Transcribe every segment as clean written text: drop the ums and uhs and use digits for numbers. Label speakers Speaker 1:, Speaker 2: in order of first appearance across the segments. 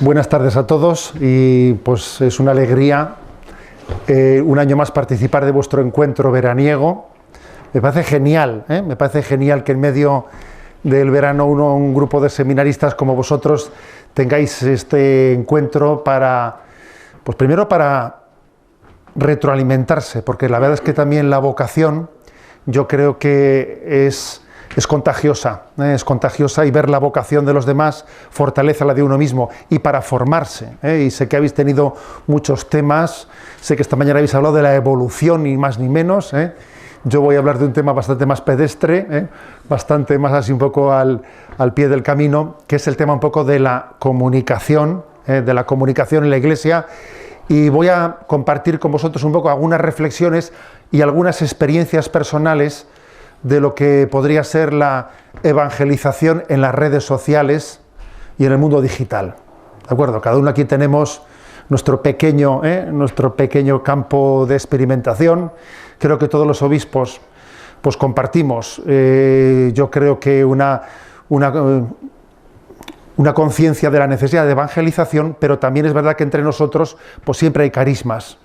Speaker 1: Buenas tardes a todos y pues es una alegría un año más participar de vuestro encuentro veraniego. Me parece genial, me parece genial que en medio del verano un grupo de seminaristas como vosotros tengáis este encuentro para, pues primero para retroalimentarse, porque la verdad es que también la vocación yo creo que es contagiosa y ver la vocación de los demás fortalece la de uno mismo y para formarse. Y sé que habéis tenido muchos temas, sé que esta mañana habéis hablado de la evolución ni más ni menos. Yo voy a hablar de un tema bastante más pedestre, bastante más así un poco al pie del camino, que es el tema un poco de la comunicación en la Iglesia, y voy a compartir con vosotros un poco algunas reflexiones y algunas experiencias personales de lo que podría ser la evangelización en las redes sociales y en el mundo digital. ¿De acuerdo? Cada uno aquí tenemos nuestro pequeño campo de experimentación. Creo que todos los obispos pues compartimos, yo creo que una conciencia de la necesidad de evangelización, pero también es verdad que entre nosotros pues siempre hay carismas.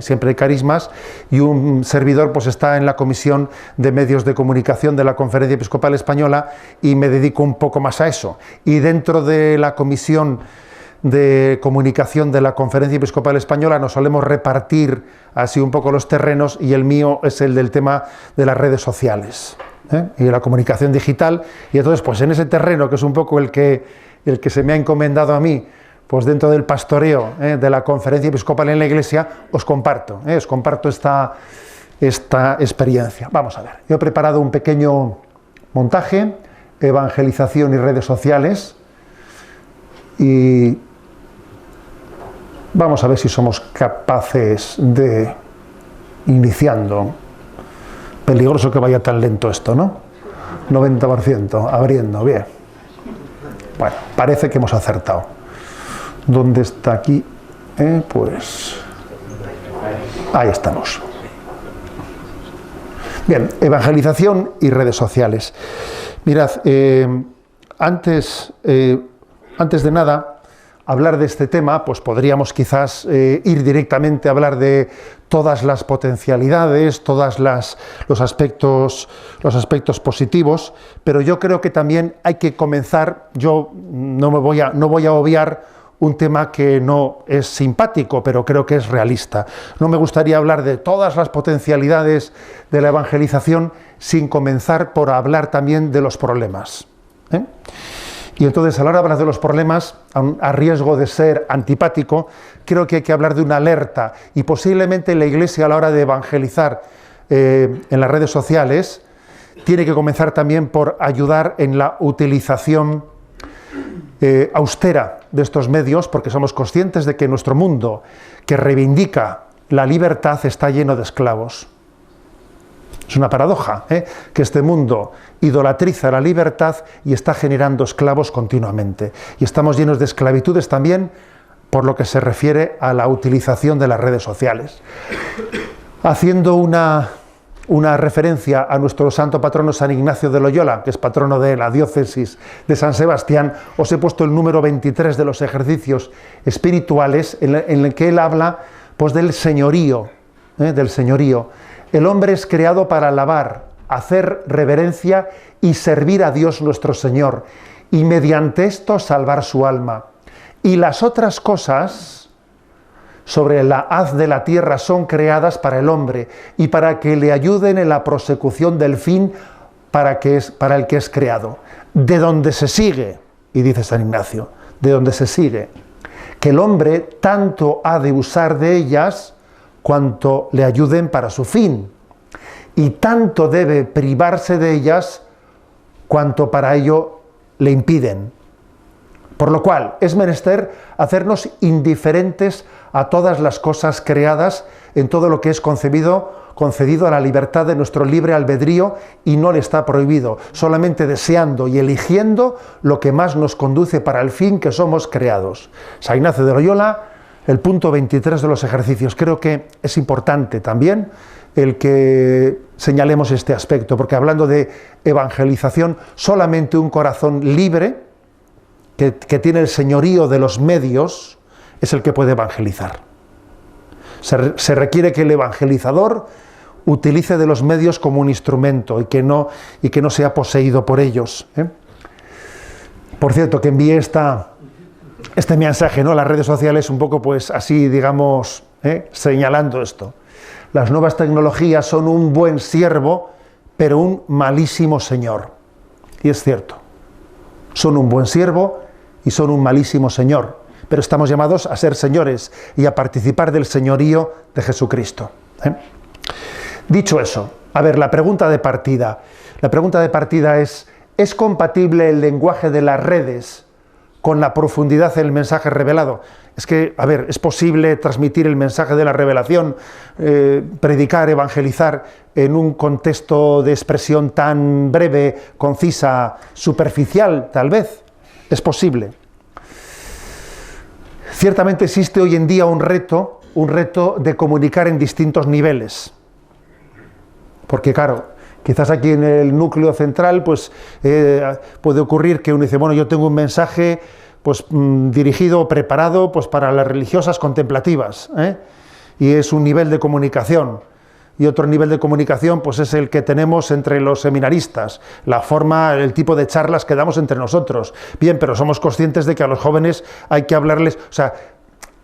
Speaker 1: Siempre hay carismas, y un servidor pues está en la Comisión de Medios de Comunicación de la Conferencia Episcopal Española y me dedico un poco más a eso. Y dentro de la Comisión de Comunicación de la Conferencia Episcopal Española nos solemos repartir así un poco los terrenos, y el mío es el del tema de las redes sociales y de la comunicación digital. Y entonces pues en ese terreno, que es un poco el que se me ha encomendado a mí, pues dentro del pastoreo de la Conferencia Episcopal en la Iglesia, os comparto esta experiencia. Vamos a ver, yo he preparado un pequeño montaje, evangelización y redes sociales, y vamos a ver si somos capaces de, iniciando, peligroso que vaya tan lento esto, ¿no? 90%, abriendo, bien. Bueno, parece que hemos acertado. ¿Dónde está aquí? Pues ahí estamos. Bien, evangelización y redes sociales. Mirad, antes de nada, hablar de este tema, pues podríamos quizás ir directamente a hablar de todas las potencialidades, los aspectos positivos, pero yo creo que también hay que comenzar. Yo no voy a obviar un tema que no es simpático, pero creo que es realista. No me gustaría hablar de todas las potencialidades de la evangelización sin comenzar por hablar también de los problemas. Y entonces, a la hora de hablar de los problemas, a riesgo de ser antipático, creo que hay que hablar de una alerta, y posiblemente la Iglesia, a la hora de evangelizar en las redes sociales, tiene que comenzar también por ayudar en la utilización austera de estos medios, porque somos conscientes de que nuestro mundo, que reivindica la libertad, está lleno de esclavos. Es una paradoja, que este mundo idolatriza la libertad y está generando esclavos continuamente. Y estamos llenos de esclavitudes también por lo que se refiere a la utilización de las redes sociales. Haciendo una referencia a nuestro santo patrono San Ignacio de Loyola, que es patrono de la diócesis de San Sebastián, os he puesto el número 23 de los ejercicios espirituales, en el que él habla pues del señorío. El hombre es creado para alabar, hacer reverencia y servir a Dios nuestro Señor, y mediante esto salvar su alma. Y las otras cosas sobre la haz de la tierra son creadas para el hombre y para que le ayuden en la prosecución del fin para el que es creado. De donde se sigue, y dice San Ignacio, de donde se sigue, que el hombre tanto ha de usar de ellas cuanto le ayuden para su fin, y tanto debe privarse de ellas cuanto para ello le impiden. Por lo cual es menester hacernos indiferentes a todas las cosas creadas, en todo lo que es concedido a la libertad de nuestro libre albedrío, y no le está prohibido, solamente deseando y eligiendo lo que más nos conduce para el fin que somos creados. San Ignacio de Loyola, el punto 23 de los ejercicios. Creo que es importante también el que señalemos este aspecto, porque hablando de evangelización, solamente un corazón libre que tiene el señorío de los medios, es el que puede evangelizar. Se requiere que el evangelizador utilice de los medios como un instrumento y que no sea poseído por ellos. Por cierto, que envié este mensaje, ¿no?, a las redes sociales un poco pues así, digamos, señalando esto. Las nuevas tecnologías son un buen siervo, pero un malísimo señor. Y es cierto. Son un buen siervo y son un malísimo señor. Pero estamos llamados a ser señores y a participar del señorío de Jesucristo. Dicho eso, a ver, la pregunta de partida. La pregunta de partida ¿es compatible el lenguaje de las redes con la profundidad del mensaje revelado? Es que, a ver, ¿es posible transmitir el mensaje de la revelación, predicar, evangelizar en un contexto de expresión tan breve, concisa, superficial, tal vez? ¿Es posible? Ciertamente existe hoy en día un reto de comunicar en distintos niveles. Porque claro, quizás aquí en el núcleo central pues, puede ocurrir que uno dice, bueno, yo tengo un mensaje pues, dirigido, preparado pues, para las religiosas contemplativas, y es un nivel de comunicación. Y otro nivel de comunicación pues, es el que tenemos entre los seminaristas, la forma, el tipo de charlas que damos entre nosotros. Bien, pero somos conscientes de que a los jóvenes hay que hablarles... O sea,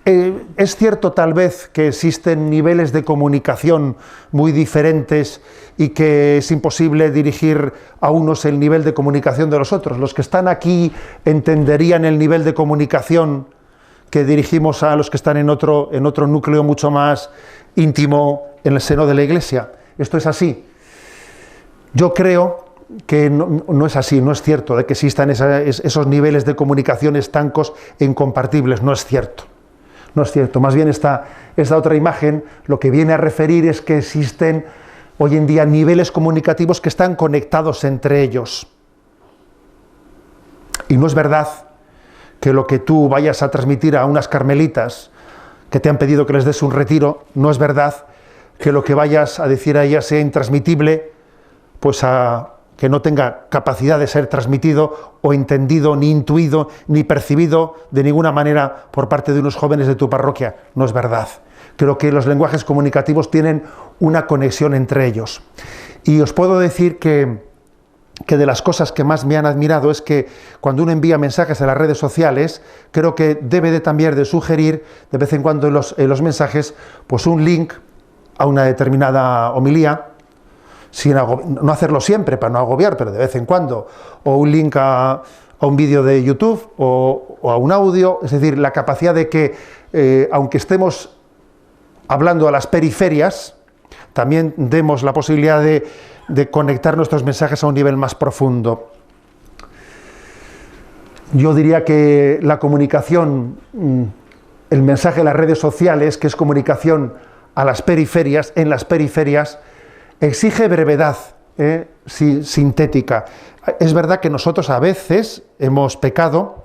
Speaker 1: es cierto tal vez que existen niveles de comunicación muy diferentes y que es imposible dirigir a unos el nivel de comunicación de los otros. Los que están aquí entenderían el nivel de comunicación que dirigimos a los que están en otro núcleo mucho más íntimo en el seno de la Iglesia. Esto es así. Yo creo que no es así, no es cierto de que existan esos niveles de comunicación estancos e incompartibles, no es cierto. No es cierto, más bien esta otra imagen lo que viene a referir es que existen hoy en día niveles comunicativos que están conectados entre ellos. Y no es verdad que lo que tú vayas a transmitir a unas carmelitas que te han pedido que les des un retiro, no es verdad que lo que vayas a decir a ellas sea intransmitible, pues que no tenga capacidad de ser transmitido o entendido, ni intuido, ni percibido de ninguna manera por parte de unos jóvenes de tu parroquia. No es verdad. Creo que los lenguajes comunicativos tienen una conexión entre ellos. Y os puedo decir que de las cosas que más me han admirado es que cuando uno envía mensajes a las redes sociales, creo que debe de también de sugerir de vez en cuando en los mensajes pues un link a una determinada homilía, no hacerlo siempre para no agobiar, pero de vez en cuando, o un link a un vídeo de YouTube o a un audio, es decir, la capacidad de que, aunque estemos hablando a las periferias, también demos la posibilidad de conectar nuestros mensajes a un nivel más profundo. Yo diría que la comunicación, el mensaje de las redes sociales, que es comunicación a las periferias, en las periferias, exige brevedad sintética. Es verdad que nosotros a veces hemos pecado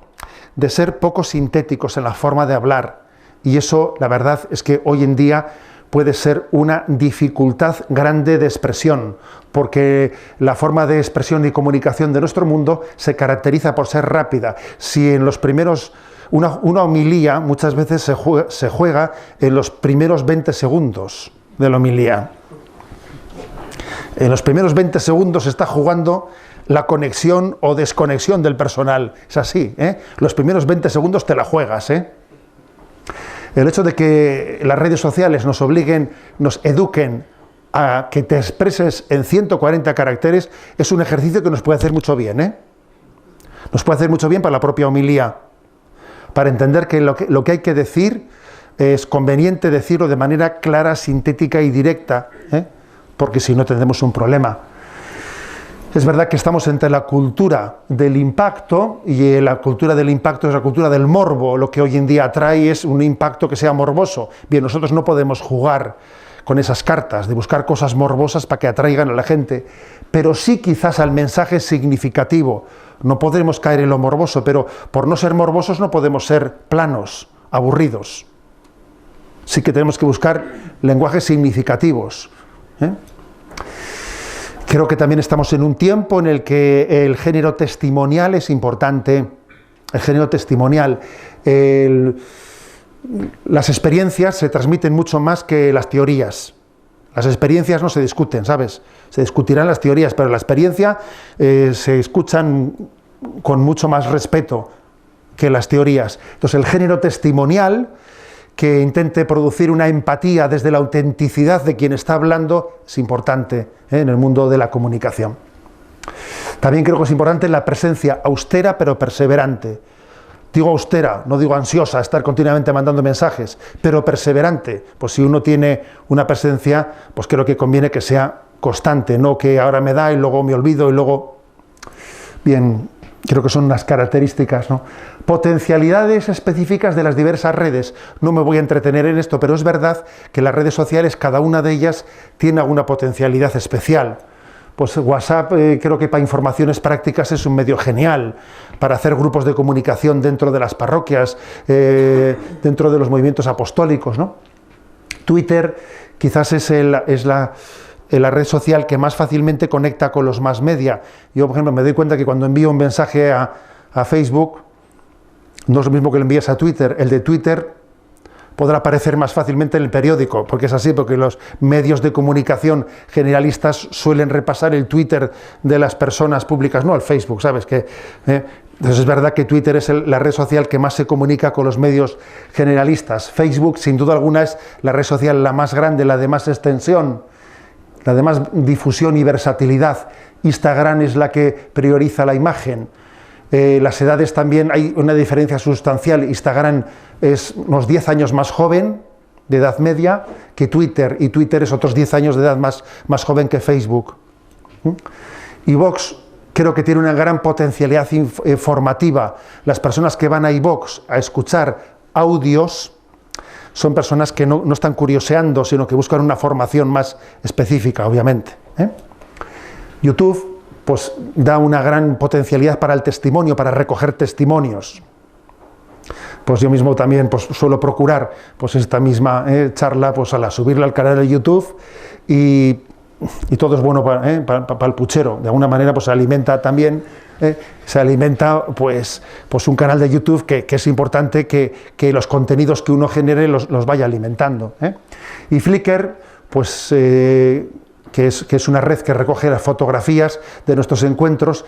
Speaker 1: de ser poco sintéticos en la forma de hablar, y eso, la verdad, es que hoy en día puede ser una dificultad grande de expresión, porque la forma de expresión y comunicación de nuestro mundo se caracteriza por ser rápida. Si en los primeros... Una homilía muchas veces se juega en los primeros 20 segundos de la homilía. En los primeros 20 segundos se está jugando la conexión o desconexión del personal. Es así, Los primeros 20 segundos te la juegas, El hecho de que las redes sociales nos obliguen, nos eduquen a que te expreses en 140 caracteres es un ejercicio que nos puede hacer mucho bien, Nos puede hacer mucho bien para la propia homilía, para entender que lo que hay que decir es conveniente decirlo de manera clara, sintética y directa, porque si no tendremos un problema. Es verdad que estamos entre la cultura del impacto, y la cultura del impacto es la cultura del morbo. Lo que hoy en día atrae es un impacto que sea morboso. Bien, nosotros no podemos jugar con esas cartas de buscar cosas morbosas para que atraigan a la gente, pero sí quizás al mensaje significativo. No podremos caer en lo morboso, pero por no ser morbosos no podemos ser planos, aburridos. Sí que tenemos que buscar lenguajes significativos. Creo que también estamos en un tiempo en el que el género testimonial es importante el género testimonial. Las experiencias se transmiten mucho más que las teorías. Las experiencias no se discuten, ¿sabes? Se discutirán las teorías, pero la experiencia se escuchan con mucho más respeto que las teorías. Entonces, el género testimonial, que intente producir una empatía desde la autenticidad de quien está hablando, es importante en el mundo de la comunicación. También creo que es importante la presencia austera pero perseverante. Digo austera, no digo ansiosa, estar continuamente mandando mensajes, pero perseverante. Pues si uno tiene una presencia, pues creo que conviene que sea constante, no que ahora me da y luego me olvido y luego... Bien, creo que son unas características, ¿no? Potencialidades específicas de las diversas redes. No me voy a entretener en esto, pero es verdad que las redes sociales, cada una de ellas, tiene alguna potencialidad especial. Pues WhatsApp creo que para informaciones prácticas es un medio genial, para hacer grupos de comunicación dentro de las parroquias, dentro de los movimientos apostólicos, ¿no? Twitter quizás es la red social que más fácilmente conecta con los mass media. Yo, por ejemplo, me doy cuenta que cuando envío un mensaje a Facebook, no es lo mismo que lo envías a Twitter. El de Twitter podrá aparecer más fácilmente en el periódico, porque es así, porque los medios de comunicación generalistas suelen repasar el Twitter de las personas públicas, no el Facebook, ¿sabes? Entonces es verdad que Twitter es la red social que más se comunica con los medios generalistas. Facebook, sin duda alguna, es la red social la más grande, la de más extensión, la de más difusión y versatilidad. Instagram es la que prioriza la imagen. Las edades también, hay una diferencia sustancial. Instagram es unos 10 años más joven, de edad media, que Twitter, y Twitter es otros 10 años de edad más joven que Facebook. Y Vox creo que tiene una gran potencialidad formativa. Las personas que van a iVox a escuchar audios son personas que no están curioseando, sino que buscan una formación más específica, obviamente. YouTube pues da una gran potencialidad para el testimonio, para recoger testimonios. Pues yo mismo también pues suelo procurar pues esta misma charla pues subirla al canal de YouTube y todo es bueno para el puchero. De alguna manera pues se alimenta también, pues un canal de YouTube que es importante que los contenidos que uno genere los vaya alimentando. Y Flickr, pues que es una red que recoge las fotografías de nuestros encuentros,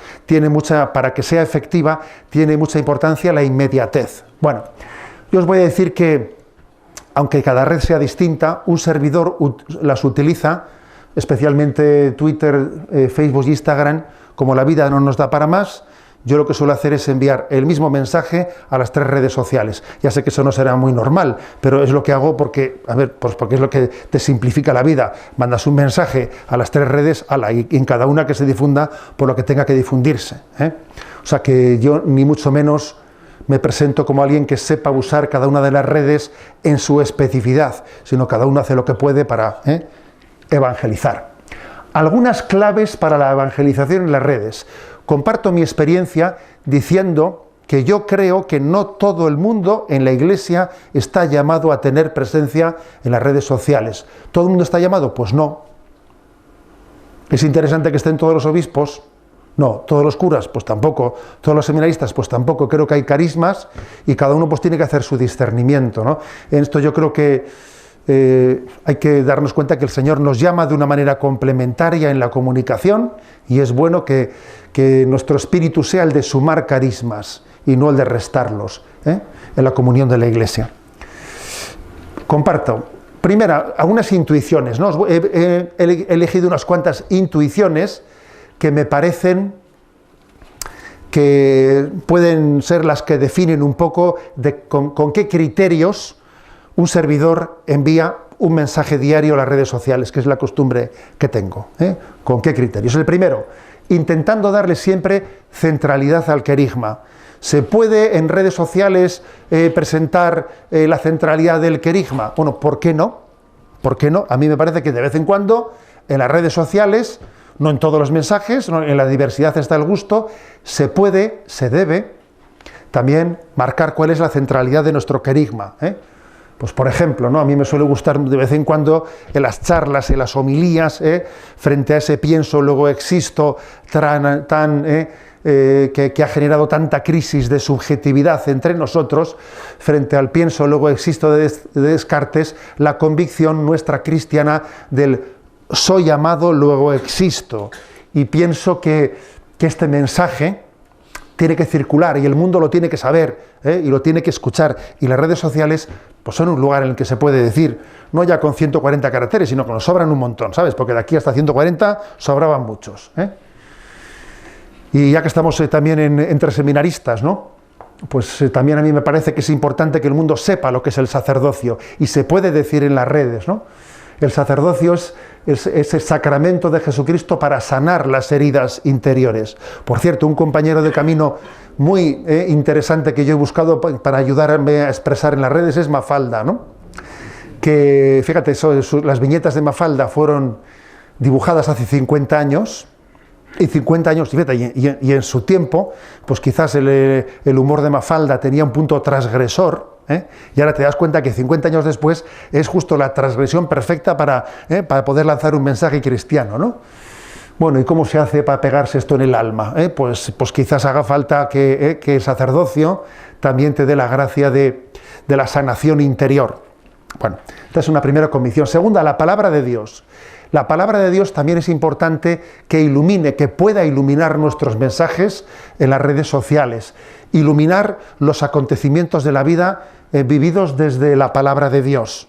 Speaker 1: para que sea efectiva, tiene mucha importancia la inmediatez. Bueno, yo os voy a decir que, aunque cada red sea distinta, un servidor las utiliza, especialmente Twitter, Facebook e Instagram, como la vida no nos da para más. Yo lo que suelo hacer es enviar el mismo mensaje a las 3 redes sociales. Ya sé que eso no será muy normal, pero es lo que hago porque es lo que te simplifica la vida. Mandas un mensaje a las 3 redes, y en cada una que se difunda por lo que tenga que difundirse. O sea que yo ni mucho menos me presento como alguien que sepa usar cada una de las redes en su especificidad, sino cada uno hace lo que puede para evangelizar. Algunas claves para la evangelización en las redes. Comparto mi experiencia diciendo que yo creo que no todo el mundo en la Iglesia está llamado a tener presencia en las redes sociales. ¿Todo el mundo está llamado? Pues no. ¿Es interesante que estén todos los obispos? No. ¿Todos los curas? Pues tampoco. ¿Todos los seminaristas? Pues tampoco. Creo que hay carismas y cada uno pues tiene que hacer su discernimiento, ¿no? En esto yo creo que hay que darnos cuenta que el Señor nos llama de una manera complementaria en la comunicación y es bueno que nuestro espíritu sea el de sumar carismas y no el de restarlos en la comunión de la Iglesia. Comparto. Primera, algunas intuiciones, ¿no? He elegido unas cuantas intuiciones que me parecen que pueden ser las que definen un poco con qué criterios un servidor envía un mensaje diario a las redes sociales, que es la costumbre que tengo. ¿Con qué criterios? El primero, intentando darle siempre centralidad al querigma. ¿Se puede en redes sociales presentar la centralidad del querigma? Bueno, ¿por qué no? ¿Por qué no? A mí me parece que de vez en cuando en las redes sociales, no en todos los mensajes, no, en la diversidad está el gusto, se debe también marcar cuál es la centralidad de nuestro querigma. Pues por ejemplo, ¿no? A mí me suele gustar de vez en cuando en las charlas, en las homilías, frente a ese pienso, luego existo, tan que ha generado tanta crisis de subjetividad entre nosotros, frente al pienso, luego existo de Descartes, la convicción nuestra cristiana del soy amado, luego existo. Y pienso que este mensaje tiene que circular y el mundo lo tiene que saber, y lo tiene que escuchar. Y las redes sociales pues son un lugar en el que se puede decir, no ya con 140 caracteres, sino que nos sobran un montón, ¿sabes? Porque de aquí hasta 140 sobraban muchos. Y ya que estamos también entre seminaristas, ¿no? Pues también a mí me parece que es importante que el mundo sepa lo que es el sacerdocio. Y se puede decir en las redes, ¿no? El sacerdocio es el sacramento de Jesucristo para sanar las heridas interiores. Por cierto, un compañero de camino muy interesante que yo he buscado para ayudarme a expresar en las redes es Mafalda, ¿no? Que, fíjate, las viñetas de Mafalda fueron dibujadas hace 50 años, y 50 años, fíjate, y en su tiempo, pues quizás el humor de Mafalda tenía un punto transgresor, y ahora te das cuenta que 50 años después es justo la transgresión perfecta para poder lanzar un mensaje cristiano, ¿no? Bueno, ¿y cómo se hace para pegarse esto en el alma? Pues quizás haga falta que el sacerdocio también te dé la gracia de la sanación interior. Bueno, esta es una primera convicción. Segunda, la palabra de Dios. La palabra de Dios también es importante que ilumine, que pueda iluminar nuestros mensajes en las redes sociales, iluminar los acontecimientos de la vida vividos desde la palabra de Dios.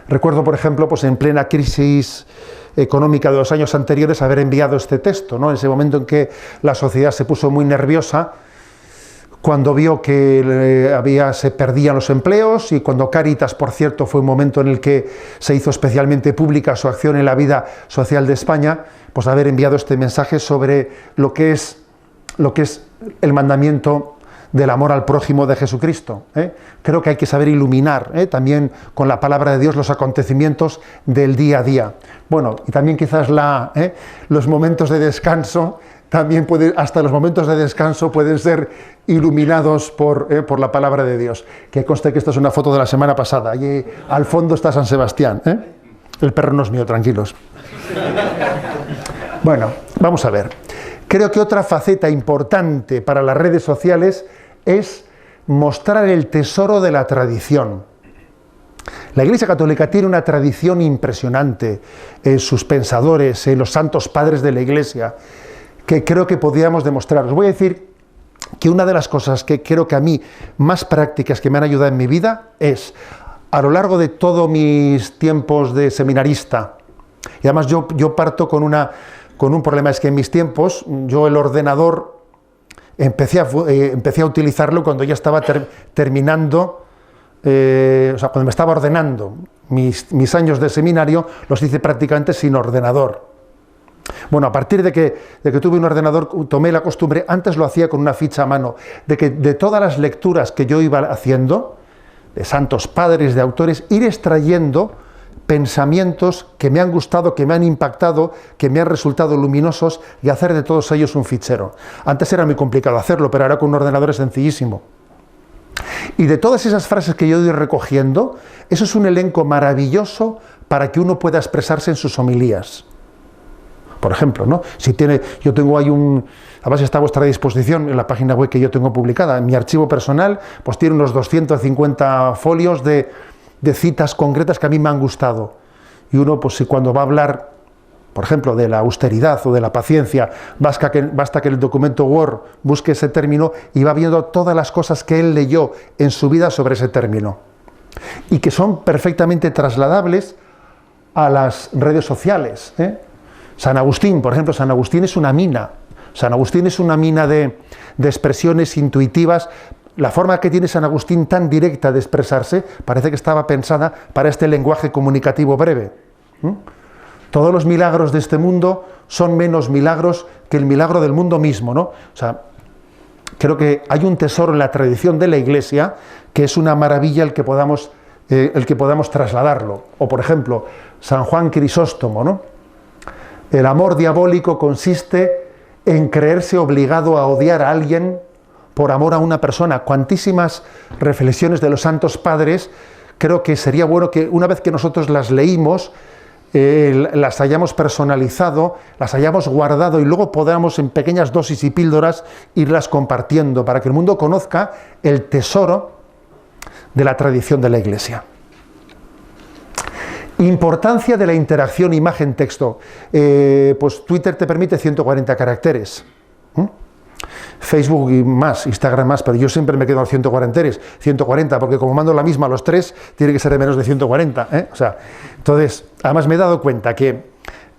Speaker 1: Recuerdo, por ejemplo, pues en plena crisis económica de los años anteriores, haber enviado este texto, ¿no? En ese momento en que la sociedad se puso muy nerviosa, cuando vio que se perdían los empleos, y cuando Cáritas, por cierto, fue un momento en el que se hizo especialmente pública su acción en la vida social de España, pues haber enviado este mensaje sobre lo que es el mandamiento del amor al prójimo de Jesucristo. Creo que hay que saber iluminar también con la palabra de Dios los acontecimientos del día a día. Bueno, y también quizás los momentos de descanso, también hasta los momentos de descanso pueden ser iluminados por la palabra de Dios. Que conste que esta es una foto de la semana pasada. Allí al fondo está San Sebastián. El perro no es mío, tranquilos. Bueno, vamos a ver. Creo que otra faceta importante para las redes sociales es mostrar el tesoro de la tradición. La Iglesia Católica tiene una tradición impresionante en sus pensadores, en los santos padres de la Iglesia, que creo que podríamos demostrar. Os voy a decir que una de las cosas que creo que a mí más prácticas que me han ayudado en mi vida es, a lo largo de todos mis tiempos de seminarista, y además yo parto con un problema, es que en mis tiempos yo el ordenador empecé a utilizarlo cuando ya estaba terminando, cuando me estaba ordenando. Mis años de seminario los hice prácticamente sin ordenador. Bueno, a partir de que tuve un ordenador, tomé la costumbre, antes lo hacía con una ficha a mano, de que de todas las lecturas que yo iba haciendo, de santos padres, de autores, ir extrayendo pensamientos que me han gustado, que me han impactado, que me han resultado luminosos, y hacer de todos ellos un fichero. Antes era muy complicado hacerlo, pero ahora con un ordenador es sencillísimo. Y de todas esas frases que yo he ido recogiendo, eso es un elenco maravilloso para que uno pueda expresarse en sus homilías. Por ejemplo, ¿no? Yo tengo ahí además está a vuestra disposición en la página web que yo tengo publicada. En mi archivo personal, pues tiene unos 250 folios de citas concretas que a mí me han gustado. Y uno, pues si cuando va a hablar, por ejemplo, de la austeridad o de la paciencia, basta que en el documento Word busque ese término y va viendo todas las cosas que él leyó en su vida sobre ese término. Y que son perfectamente trasladables a las redes sociales. San Agustín, por ejemplo, San Agustín es una mina. San Agustín es una mina de expresiones intuitivas. La forma que tiene San Agustín tan directa de expresarse parece que estaba pensada para este lenguaje comunicativo breve. Todos los milagros de este mundo son menos milagros que el milagro del mundo mismo, ¿no? O sea, creo que hay un tesoro en la tradición de la Iglesia que es una maravilla el que podamos trasladarlo. O, por ejemplo, San Juan Crisóstomo, ¿no? El amor diabólico consiste en creerse obligado a odiar a alguien por amor a una persona. Cuantísimas reflexiones de los santos padres, creo que sería bueno que una vez que nosotros las leímos, las hayamos personalizado, las hayamos guardado y luego podamos en pequeñas dosis y píldoras irlas compartiendo para que el mundo conozca el tesoro de la tradición de la Iglesia. Importancia de la interacción imagen-texto. Pues Twitter te permite 140 caracteres. Facebook y más, Instagram más, pero yo siempre me quedo en 140, porque como mando la misma a los tres, tiene que ser de menos de 140. O sea, entonces, además me he dado cuenta que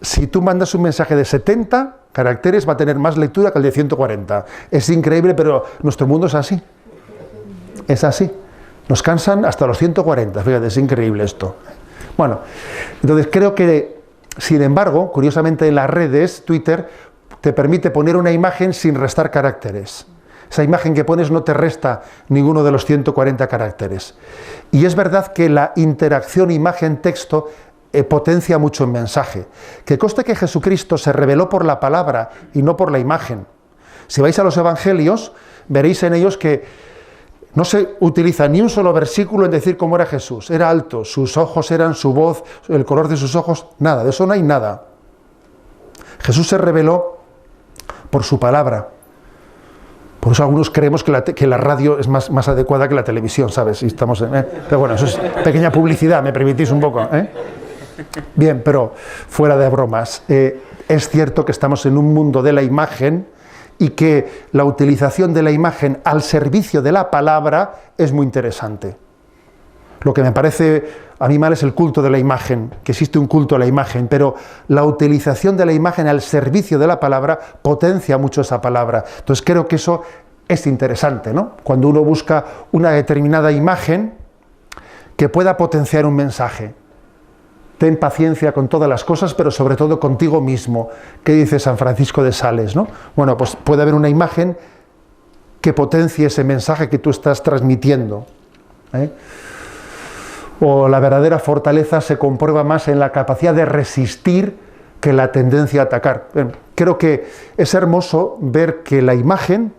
Speaker 1: si tú mandas un mensaje de 70 caracteres, va a tener más lectura que el de 140. Es increíble, pero nuestro mundo es así. Es así. Nos cansan hasta los 140, fíjate, es increíble esto. Bueno, entonces creo que, sin embargo, curiosamente en las redes, Twitter te permite poner una imagen sin restar caracteres. Esa imagen que pones no te resta ninguno de los 140 caracteres. Y es verdad que la interacción imagen-texto potencia mucho el mensaje. Que conste que Jesucristo se reveló por la palabra y no por la imagen. Si vais a los evangelios, veréis en ellos que no se utiliza ni un solo versículo en decir cómo era Jesús. Era alto, sus ojos eran, su voz, el color de sus ojos, nada, de eso no hay nada. Jesús se reveló por su palabra. Por eso algunos creemos que la radio es más adecuada que la televisión, ¿sabes? Y estamos pero bueno, eso es pequeña publicidad, me permitís un poco. Bien, pero fuera de bromas, es cierto que estamos en un mundo de la imagen y que la utilización de la imagen al servicio de la palabra es muy interesante. Lo que me parece a mí mal es el culto de la imagen, que existe un culto a la imagen, pero la utilización de la imagen al servicio de la palabra potencia mucho esa palabra. Entonces creo que eso es interesante, ¿no? Cuando uno busca una determinada imagen que pueda potenciar un mensaje. Ten paciencia con todas las cosas, pero sobre todo contigo mismo. ¿Qué dice San Francisco de Sales, no? Bueno, pues puede haber una imagen que potencie ese mensaje que tú estás transmitiendo. O la verdadera fortaleza se comprueba más en la capacidad de resistir que la tendencia a atacar. Creo que es hermoso ver que la imagen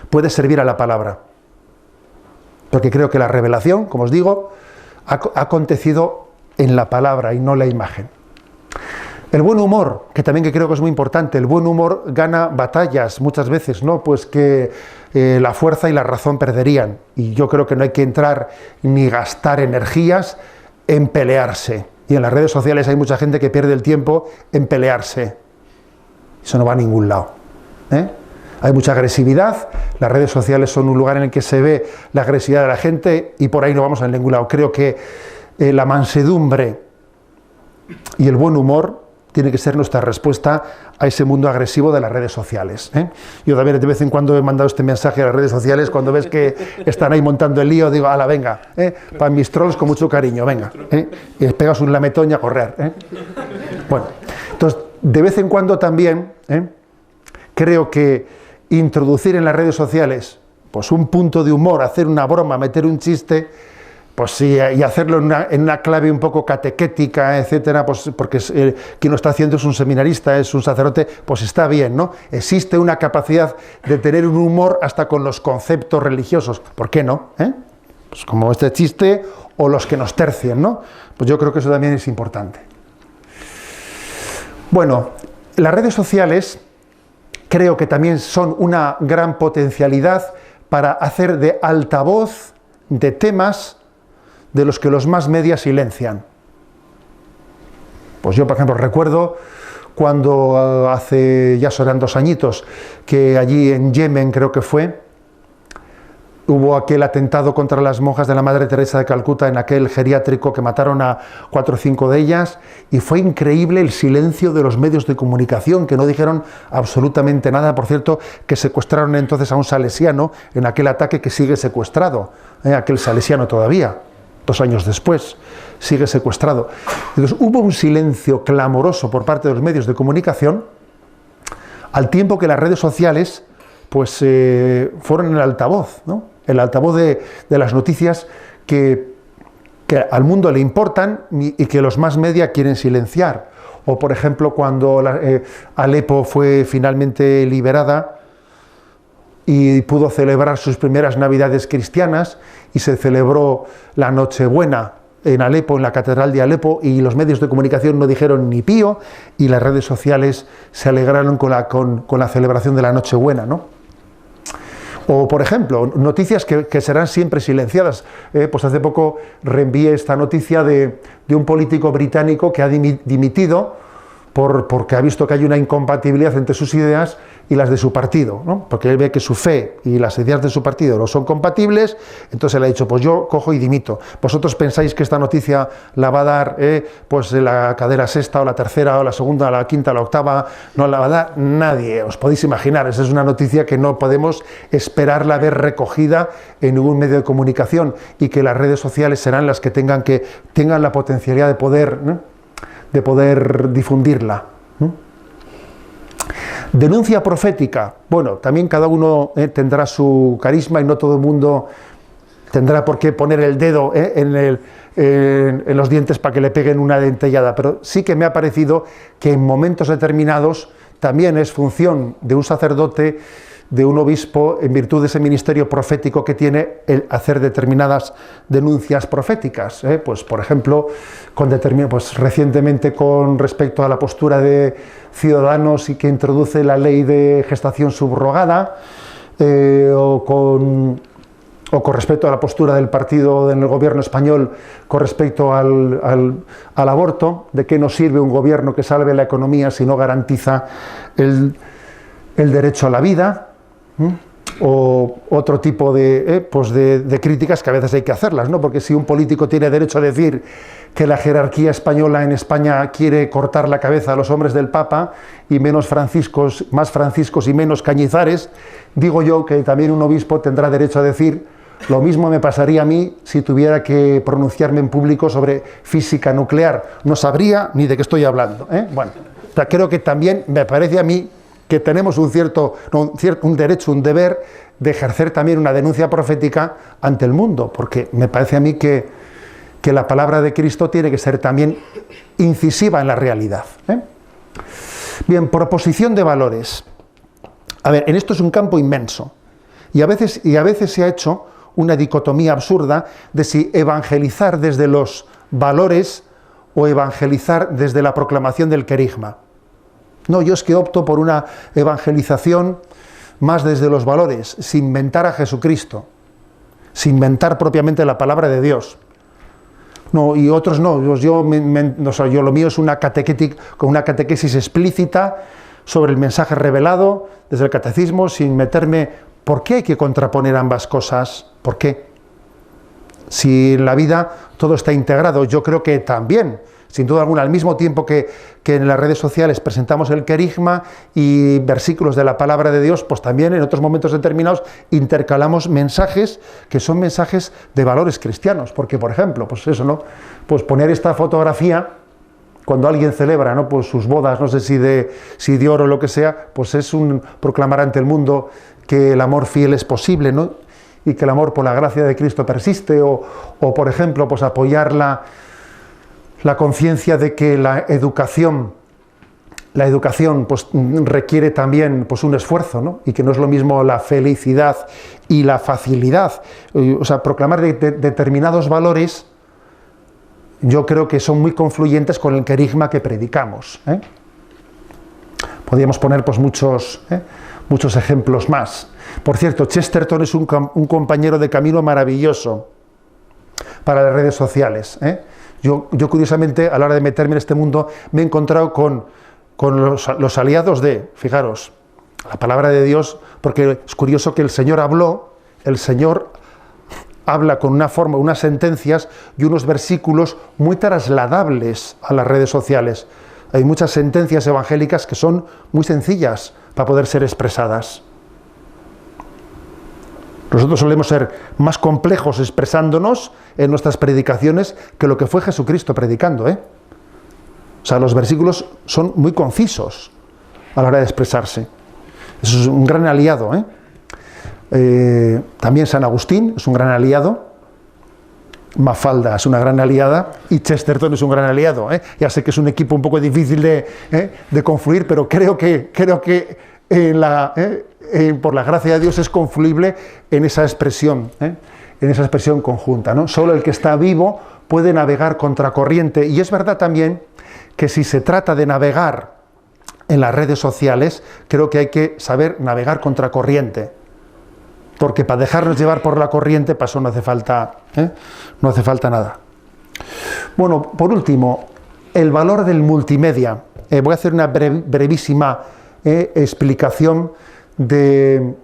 Speaker 1: puede servir a la palabra. Porque creo que la revelación, como os digo, ha acontecido en la palabra y no la imagen. El buen humor, que también creo que es muy importante, el buen humor gana batallas muchas veces, ¿no? Pues que la fuerza y la razón perderían. Y yo creo que no hay que entrar ni gastar energías en pelearse. Y en las redes sociales hay mucha gente que pierde el tiempo en pelearse. Eso no va a ningún lado. Hay mucha agresividad, las redes sociales son un lugar en el que se ve la agresividad de la gente y por ahí no vamos a ningún lado. Creo que la mansedumbre y el buen humor tiene que ser nuestra respuesta a ese mundo agresivo de las redes sociales. Yo también de vez en cuando he mandado este mensaje a las redes sociales, cuando ves que están ahí montando el lío, digo, ala, venga, para mis trolls con mucho cariño, venga, y les pegas un lametón y a correr. Bueno, entonces, de vez en cuando también, creo que introducir en las redes sociales pues un punto de humor, hacer una broma, meter un chiste, pues sí, y hacerlo en una clave un poco catequética, etcétera, pues porque quien lo está haciendo es un seminarista, es un sacerdote, pues está bien, ¿no? Existe una capacidad de tener un humor hasta con los conceptos religiosos, ¿por qué no? Pues como este chiste o los que nos tercien, ¿no? Pues yo creo que eso también es importante. Bueno, las redes sociales creo que también son una gran potencialidad para hacer de altavoz de temas de los que los más media silencian. Pues yo, por ejemplo, recuerdo cuando hace, ya serán 2 añitos, que allí en Yemen, creo que fue, hubo aquel atentado contra las monjas de la Madre Teresa de Calcuta en aquel geriátrico que mataron a 4 o 5 de ellas, y fue increíble el silencio de los medios de comunicación, que no dijeron absolutamente nada. Por cierto, que secuestraron entonces a un salesiano en aquel ataque que sigue secuestrado, aquel salesiano todavía. 2 años después, sigue secuestrado. Entonces, hubo un silencio clamoroso por parte de los medios de comunicación, al tiempo que las redes sociales pues, fueron el altavoz, ¿no? El altavoz de las noticias que al mundo le importan y que los más media quieren silenciar. O, por ejemplo, cuando Alepo fue finalmente liberada y pudo celebrar sus primeras Navidades cristianas, y se celebró la Nochebuena en Alepo, en la catedral de Alepo, y los medios de comunicación no dijeron ni pío, y las redes sociales se alegraron con la celebración de la Nochebuena, ¿no? O, por ejemplo, noticias que serán siempre silenciadas. Pues hace poco reenvié esta noticia de un político británico que ha dimitido porque ha visto que hay una incompatibilidad entre sus ideas y las de su partido, ¿no? Porque él ve que su fe y las ideas de su partido no son compatibles, entonces él ha dicho, pues yo cojo y dimito. ¿Vosotros pensáis que esta noticia la va a dar pues la cadena sexta o la tercera o la segunda o la quinta o la octava? No la va a dar nadie, os podéis imaginar. Esa es una noticia que no podemos esperarla ver recogida en ningún medio de comunicación, y que las redes sociales serán las que tengan la potencialidad de poder, ¿no?, de poder difundirla. Denuncia profética. Bueno, también cada uno tendrá su carisma, y no todo el mundo tendrá por qué poner el dedo en los dientes para que le peguen una dentellada, pero sí que me ha parecido que en momentos determinados también es función de un sacerdote, de un obispo, en virtud de ese ministerio profético que tiene, el hacer determinadas denuncias proféticas. Pues, por ejemplo, pues recientemente con respecto a la postura de Ciudadanos y que introduce la ley de gestación subrogada, o con respecto a la postura del partido en el gobierno español con respecto al aborto, de qué nos sirve un gobierno que salve la economía si no garantiza el derecho a la vida. O otro tipo de críticas que a veces hay que hacerlas, ¿no? Porque si un político tiene derecho a decir que la jerarquía española en España quiere cortar la cabeza a los hombres del Papa, y más franciscos y menos Cañizares, digo yo que también un obispo tendrá derecho a decir: lo mismo me pasaría a mí si tuviera que pronunciarme en público sobre física nuclear, no sabría ni de qué estoy hablando, ¿eh? Bueno, creo que también me parece a mí que tenemos un derecho, un deber de ejercer también una denuncia profética ante el mundo, porque me parece a mí que la palabra de Cristo tiene que ser también incisiva en la realidad, ¿eh? Bien, proposición de valores. A ver, en esto es un campo inmenso, y a veces se ha hecho una dicotomía absurda de si evangelizar desde los valores o evangelizar desde la proclamación del querigma. No, yo es que opto por una evangelización más desde los valores, sin inventar a Jesucristo, sin inventar propiamente la palabra de Dios. No, y otros no, yo lo mío es una catequesis explícita sobre el mensaje revelado desde el catecismo, sin meterme. ¿Por qué hay que contraponer ambas cosas? ¿Por qué? Si en la vida todo está integrado, yo creo que también, sin duda alguna, al mismo tiempo que en las redes sociales presentamos el querigma y versículos de la palabra de Dios, pues también en otros momentos determinados intercalamos mensajes que son mensajes de valores cristianos. Porque, por ejemplo, pues eso, ¿no? Pues poner esta fotografía cuando alguien celebra, ¿no?, pues sus bodas, no sé si de oro o lo que sea, pues es un proclamar ante el mundo que el amor fiel es posible, ¿no?, y que el amor por la gracia de Cristo persiste, o por ejemplo, pues apoyar la conciencia de que la educación pues requiere también pues un esfuerzo, ¿no?, y que no es lo mismo la felicidad y la facilidad. O sea, proclamar determinados valores, yo creo que son muy confluyentes con el querigma que predicamos, ¿eh? Podríamos poner pues muchos ejemplos más. Por cierto, Chesterton es un compañero de camino maravilloso para las redes sociales, ¿eh? Yo curiosamente, a la hora de meterme en este mundo, me he encontrado con los aliados fijaros, la palabra de Dios, porque es curioso que el Señor habla con una forma, unas sentencias y unos versículos muy trasladables a las redes sociales. Hay muchas sentencias evangélicas que son muy sencillas para poder ser expresadas. Nosotros solemos ser más complejos expresándonos en nuestras predicaciones que lo que fue Jesucristo predicando, ¿eh? O sea, los versículos son muy concisos a la hora de expresarse. Eso es un gran aliado, ¿eh? También San Agustín es un gran aliado, Mafalda es una gran aliada y Chesterton es un gran aliado, ¿eh? Ya sé que es un equipo un poco difícil de confluir, pero creo que por la gracia de Dios es confluible en esa expresión conjunta, ¿no? Solo el que está vivo puede navegar contracorriente. Y es verdad también que si se trata de navegar en las redes sociales, creo que hay que saber navegar contracorriente. Porque para dejarnos llevar por la corriente, para eso no hace falta, no hace falta nada. Bueno, por último, el valor del multimedia. Voy a hacer una brevísima explicación del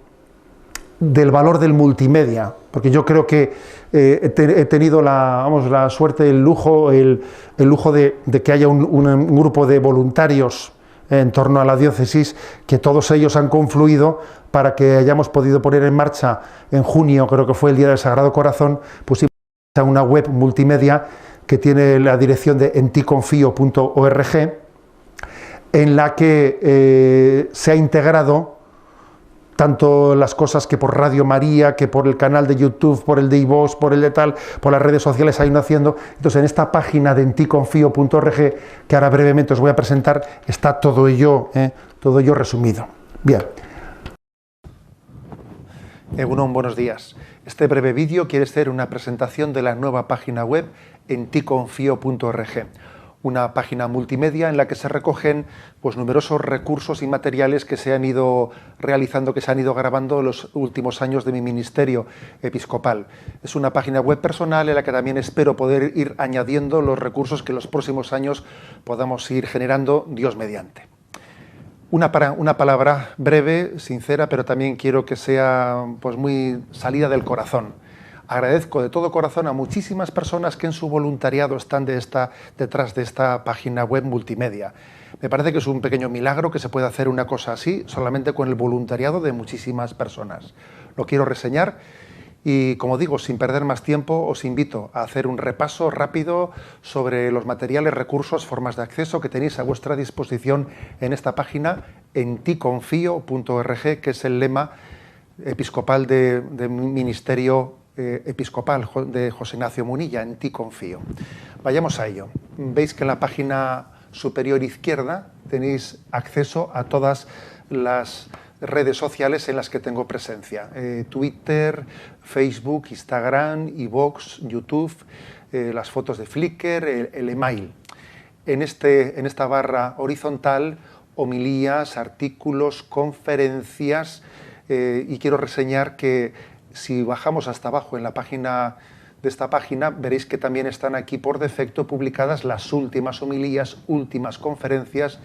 Speaker 1: valor del multimedia, porque yo creo que he tenido la suerte, el lujo de que haya un grupo de voluntarios en torno a la diócesis, que todos ellos han confluido para que hayamos podido poner en marcha en junio, creo que fue el Día del Sagrado Corazón, pusimos una web multimedia que tiene la dirección de enticonfio.org, en la que se ha integrado tanto las cosas que por Radio María, que por el canal de YouTube, por el de iVoox, por el de tal, por las redes sociales ha ido haciendo. Entonces, en esta página de enticonfio.org, que ahora brevemente os voy a presentar, está todo ello resumido. Bien. Egunon, buenos días. Este breve vídeo quiere ser una presentación de la nueva página web enticonfio.org. Una página multimedia en la que se recogen pues, numerosos recursos y materiales que se han ido realizando, que se han ido grabando en los últimos años de mi ministerio episcopal. Es una página web personal en la que también espero poder ir añadiendo los recursos que en los próximos años podamos ir generando, Dios mediante. Una palabra breve, sincera, pero también quiero que sea pues, muy salida del corazón. Agradezco de todo corazón a muchísimas personas que en su voluntariado están detrás de esta página web multimedia. Me parece que es un pequeño milagro que se pueda hacer una cosa así solamente con el voluntariado de muchísimas personas. Lo quiero reseñar y, como digo, sin perder más tiempo, os invito a hacer un repaso rápido sobre los materiales, recursos, formas de acceso que tenéis a vuestra disposición en esta página enticonfio.org, que es el lema episcopal de ministerio episcopal de José Ignacio Munilla, en ti confío. Vayamos a ello. Veis que en la página superior izquierda tenéis acceso a todas las redes sociales en las que tengo presencia. Twitter, Facebook, Instagram, iVoox, YouTube, las fotos de Flickr, el email. En esta barra horizontal, homilías, artículos, conferencias, y quiero reseñar que si bajamos hasta abajo en la página de esta página, veréis que también están aquí por defecto publicadas las últimas homilías, últimas conferencias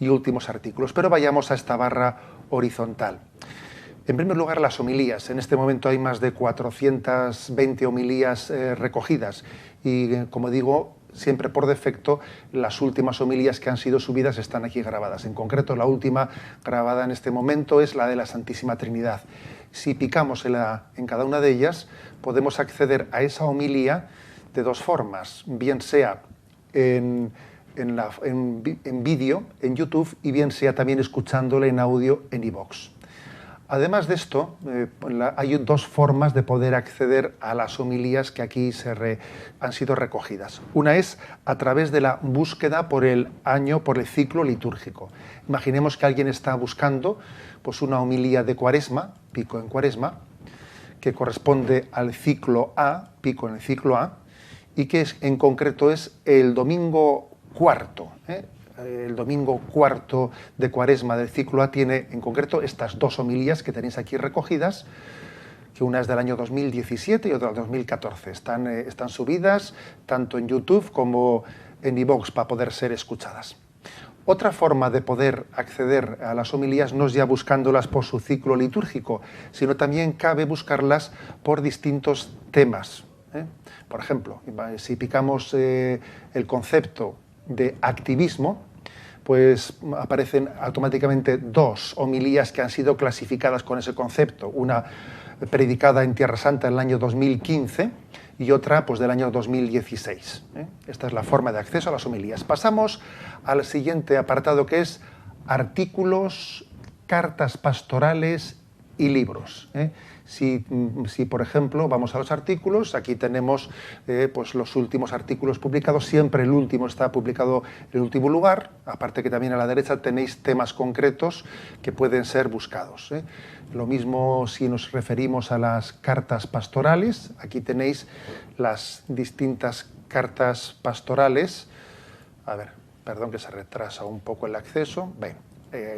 Speaker 1: y últimos artículos. Pero vayamos a esta barra horizontal. En primer lugar, las homilías. En este momento hay más de 420 homilías recogidas y, como digo, siempre por defecto, las últimas homilías que han sido subidas están aquí grabadas. En concreto, la última grabada en este momento es la de la Santísima Trinidad. Si picamos en cada una de ellas, podemos acceder a esa homilía de dos formas, bien sea en vídeo, en YouTube, y bien sea también escuchándola en audio en iVoox. Además de esto, hay dos formas de poder acceder a las homilías que aquí han sido recogidas. Una es a través de la búsqueda por el ciclo litúrgico. Imaginemos que alguien está buscando pues, una homilía de Cuaresma, pico en Cuaresma, que corresponde al ciclo A, pico en el ciclo A, y que en concreto es el domingo cuarto. El domingo cuarto de Cuaresma del ciclo A tiene en concreto estas dos homilías que tenéis aquí recogidas, que una es del año 2017 y otra del 2014. Están subidas tanto en YouTube como en iVoox para poder ser escuchadas. Otra forma de poder acceder a las homilías no es ya buscándolas por su ciclo litúrgico, sino también cabe buscarlas por distintos temas. Por ejemplo, si picamos el concepto de activismo, pues aparecen automáticamente dos homilías que han sido clasificadas con ese concepto. Una predicada en Tierra Santa en el año 2015 y otra pues, del año 2016. Esta es la forma de acceso a las homilías. Pasamos al siguiente apartado, que es artículos, cartas pastorales y libros. Si, por ejemplo, vamos a los artículos, aquí tenemos pues los últimos artículos publicados. Siempre el último está publicado en el último lugar, aparte que también a la derecha tenéis temas concretos que pueden ser buscados. Lo mismo si nos referimos a las cartas pastorales, aquí tenéis las distintas cartas pastorales. A ver, perdón que se retrasa un poco el acceso. Ven.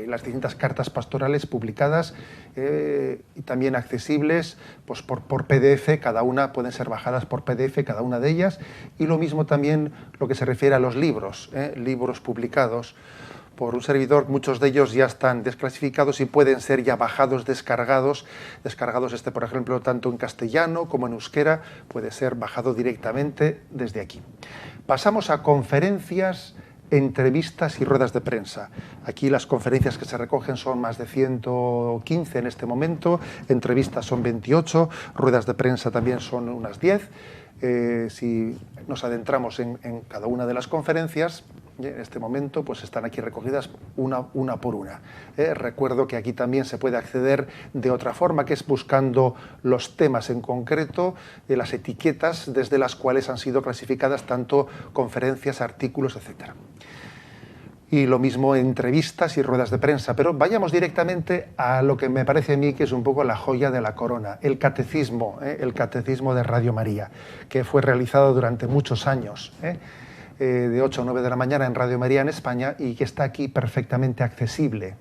Speaker 1: Las distintas cartas pastorales publicadas y también accesibles pues, por PDF, cada una pueden ser bajadas por PDF, cada una de ellas, y lo mismo también lo que se refiere a los libros, libros publicados por un servidor, muchos de ellos ya están desclasificados y pueden ser ya bajados, descargados por ejemplo, tanto en castellano como en euskera, puede ser bajado directamente desde aquí. Pasamos a conferencias, entrevistas y ruedas de prensa. Aquí las conferencias que se recogen son más de 115 en este momento, entrevistas son 28, ruedas de prensa también son unas 10. Si nos adentramos en cada una de las conferencias, en este momento pues están aquí recogidas una por una. Recuerdo que aquí también se puede acceder de otra forma, que es buscando los temas en concreto, las etiquetas desde las cuales han sido clasificadas tanto conferencias, artículos, etc. Y lo mismo entrevistas y ruedas de prensa. Pero vayamos directamente a lo que me parece a mí que es un poco la joya de la corona, el catecismo de Radio María, que fue realizado durante muchos años, de 8 a 9 de la mañana en Radio María en España, y que está aquí perfectamente accesible.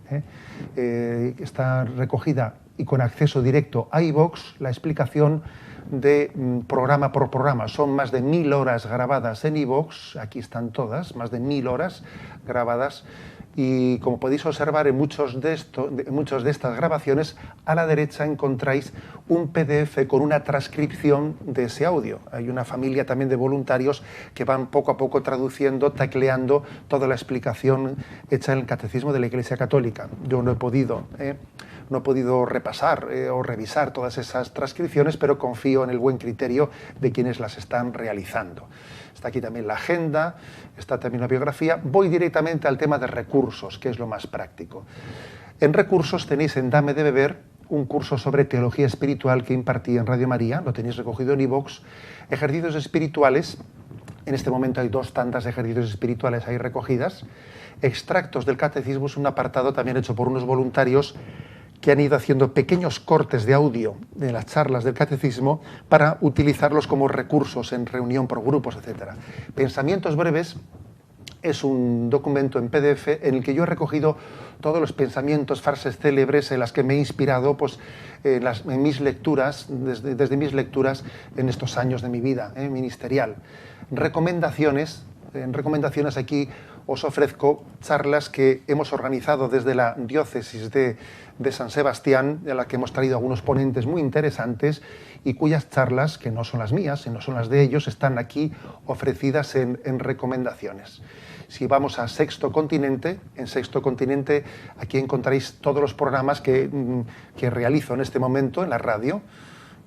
Speaker 1: Está recogida y con acceso directo a iVoox la explicación de programa por programa. Son más de 1000 horas grabadas en iVoox, aquí están todas, más de 1000 horas grabadas, y como podéis observar en muchas de estas grabaciones, a la derecha encontráis un PDF con una transcripción de ese audio. Hay una familia también de voluntarios que van poco a poco traduciendo, tecleando toda la explicación hecha en el Catecismo de la Iglesia Católica. Yo no he podido repasar o revisar todas esas transcripciones, pero confío en el buen criterio de quienes las están realizando. Está aquí también la agenda, está también la biografía. Voy directamente al tema de recursos, que es lo más práctico. En recursos tenéis en Dame de Beber un curso sobre teología espiritual que impartí en Radio María, lo tenéis recogido en iVoox. Ejercicios espirituales, en este momento hay 2 tandas de ejercicios espirituales ahí recogidas. Extractos del catecismo es un apartado también hecho por unos voluntarios que han ido haciendo pequeños cortes de audio de las charlas del catecismo para utilizarlos como recursos en reunión por grupos, etc. Pensamientos breves es un documento en PDF en el que yo he recogido todos los pensamientos, frases célebres en las que me he inspirado pues, en mis lecturas, desde mis lecturas en estos años de mi vida ministerial. Recomendaciones aquí os ofrezco charlas que hemos organizado desde la diócesis de San Sebastián, de la que hemos traído algunos ponentes muy interesantes y cuyas charlas, que no son las mías, sino son las de ellos, están aquí ofrecidas en recomendaciones. Si vamos a Sexto Continente, en Sexto Continente aquí encontraréis todos los programas que realizo en este momento en la radio,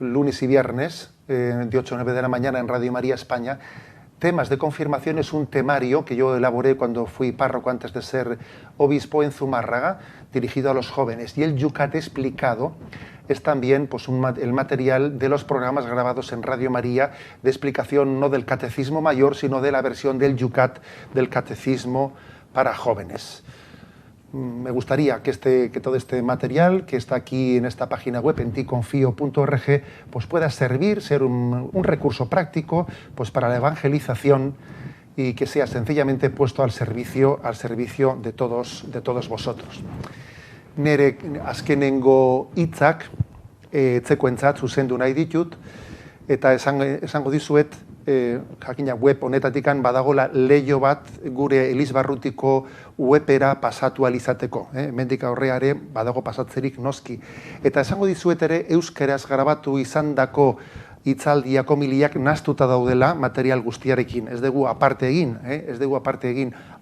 Speaker 1: lunes y viernes, de 8 a 9 de la mañana en Radio María España. Temas de confirmación es un temario que yo elaboré cuando fui párroco antes de ser obispo en Zumárraga, dirigido a los jóvenes. Y el Yucat explicado es también pues, el material de los programas grabados en Radio María, de explicación no del Catecismo Mayor, sino de la versión del Yucat del Catecismo para jóvenes. Me gustaría que todo este material que está aquí en esta página web, en ticonfio.org, pues pueda servir, ser un recurso práctico pues para la evangelización y que sea sencillamente puesto al servicio de todos vosotros. Nere azkenengo hitzak etzekoentzat zuzendu nahi ditut, eta esango dizuet, jakina web honetatikan badagola leiho bat gure Elizbarrutiko webera pasatu alizateko. Hemendik aurreare badago pasatzerik noski. Eta esango dizuet ere euskeraz grabatu izandako hitzaldiak homiliak nahastuta daudela material guztiarekin. Ez dugu aparte egin,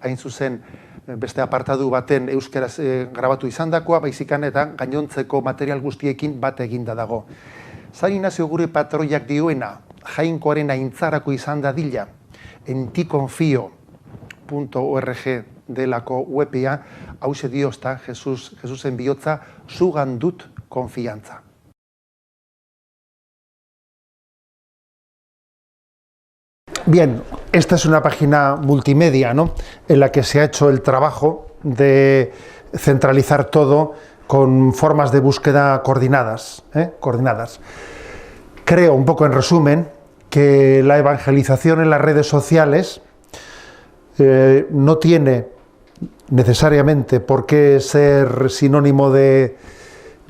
Speaker 1: hain zuzen beste apartadu baten euskeraz grabatu izandakoa, baizikan eta gainontzeko material guztiekin bat eginda dago. San Ignacio gure patroiak dioena, jainkoaren aintzarako izan dadila, en ticonfio.org delako webia, hause diozta, Jesusen bihotza, zugan dut konfiantza. Bien, esta es una página multimedia, ¿no?, en la que se ha hecho el trabajo de centralizar todo con formas de búsqueda coordinadas. Creo, un poco en resumen, que la evangelización en las redes sociales no tiene necesariamente por qué ser sinónimo de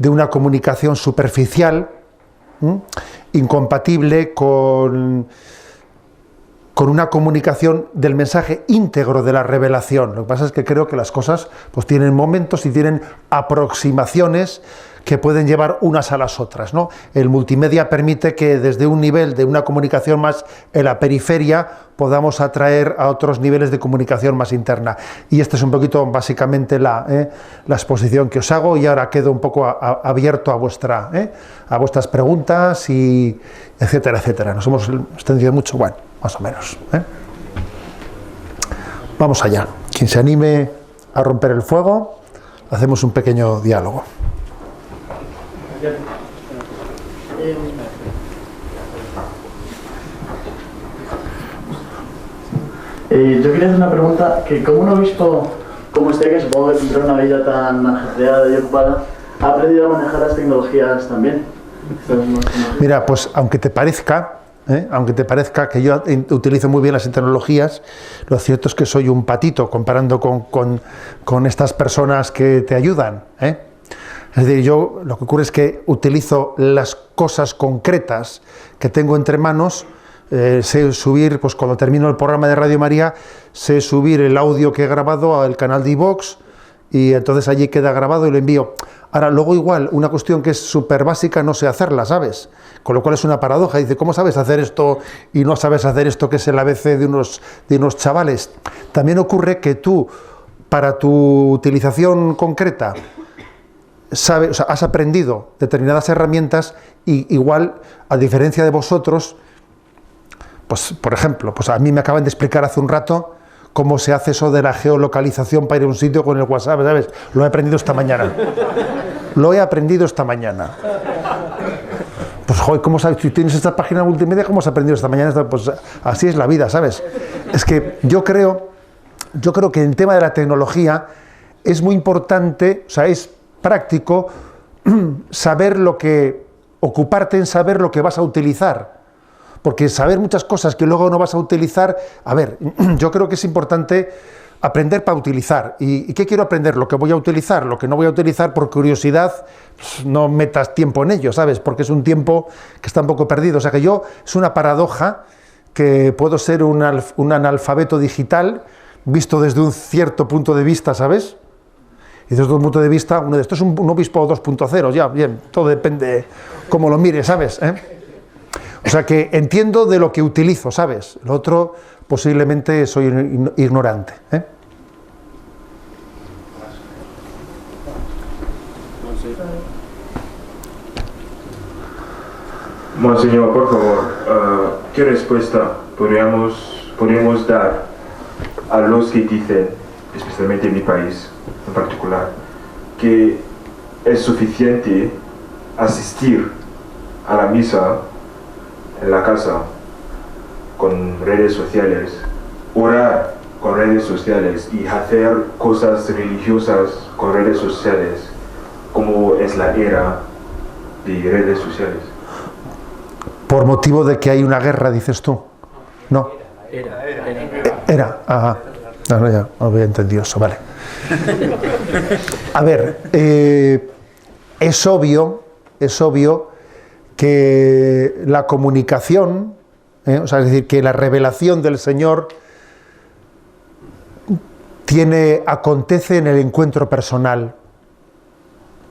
Speaker 1: una comunicación superficial, incompatible con una comunicación del mensaje íntegro de la revelación. Lo que pasa es que creo que las cosas pues tienen momentos y tienen aproximaciones que pueden llevar unas a las otras, ¿no? El multimedia permite que desde un nivel de una comunicación más en la periferia podamos atraer a otros niveles de comunicación más interna. Y esta es un poquito básicamente la exposición que os hago, y ahora quedo un poco abierto a vuestras preguntas, y etcétera, etcétera. Nos hemos extendido mucho, bueno, más o menos. Vamos allá. Quien se anime a romper el fuego, hacemos un pequeño diálogo.
Speaker 2: Yo quería hacer una pregunta, que como un obispo como usted, que supongo que tendrá una vida tan ajetreada y ocupada, ¿ha aprendido a manejar las tecnologías también?
Speaker 1: Mira, pues aunque te parezca que yo utilizo muy bien las tecnologías, lo cierto es que soy un patito comparando con estas personas que te ayudan, Es decir, yo lo que ocurre es que utilizo las cosas concretas que tengo entre manos. Sé subir, pues cuando termino el programa de Radio María, sé subir el audio que he grabado al canal de iVoox, y entonces allí queda grabado y lo envío. Ahora, luego igual, una cuestión que es súper básica no sé hacerla, ¿sabes? Con lo cual es una paradoja. Dice, ¿cómo sabes hacer esto y no sabes hacer esto que es el ABC de unos chavales? También ocurre que tú, para tu utilización concreta, has aprendido determinadas herramientas, y igual, a diferencia de vosotros, pues por ejemplo, pues a mí me acaban de explicar hace un rato cómo se hace eso de la geolocalización para ir a un sitio con el WhatsApp, ¿sabes? Lo he aprendido esta mañana. Pues joder, ¿cómo sabes? Si tienes esta página multimedia, ¿cómo has aprendido esta mañana? Pues así es la vida, ¿sabes? Es que yo creo que en el tema de la tecnología es muy importante, o sea, es práctico ocuparte en saber lo que vas a utilizar. Porque saber muchas cosas que luego no vas a utilizar, yo creo que es importante aprender para utilizar. ¿Y qué quiero aprender? Lo que voy a utilizar. Lo que no voy a utilizar, por curiosidad, pues no metas tiempo en ello, ¿sabes? Porque es un tiempo que está un poco perdido. O sea que es una paradoja que puedo ser un analfabeto digital visto desde un cierto punto de vista, ¿sabes? Y desde un punto de vista, esto es un obispo 2.0, ya, bien, todo depende cómo lo mires, ¿sabes? O sea que entiendo de lo que utilizo, ¿sabes? Lo otro, posiblemente soy ignorante.
Speaker 3: Monseñor, por favor, ¿qué respuesta podríamos dar a los que dicen, especialmente en mi país en particular, que es suficiente asistir a la misa en la casa con redes sociales, orar con redes sociales y hacer cosas religiosas con redes sociales, como es la era de redes sociales?
Speaker 1: Por motivo de que hay una guerra, dices tú. No. Era. Ajá. No, ya no había entendido eso, vale. A ver, es obvio que la comunicación, es decir, que la revelación del Señor acontece en el encuentro personal.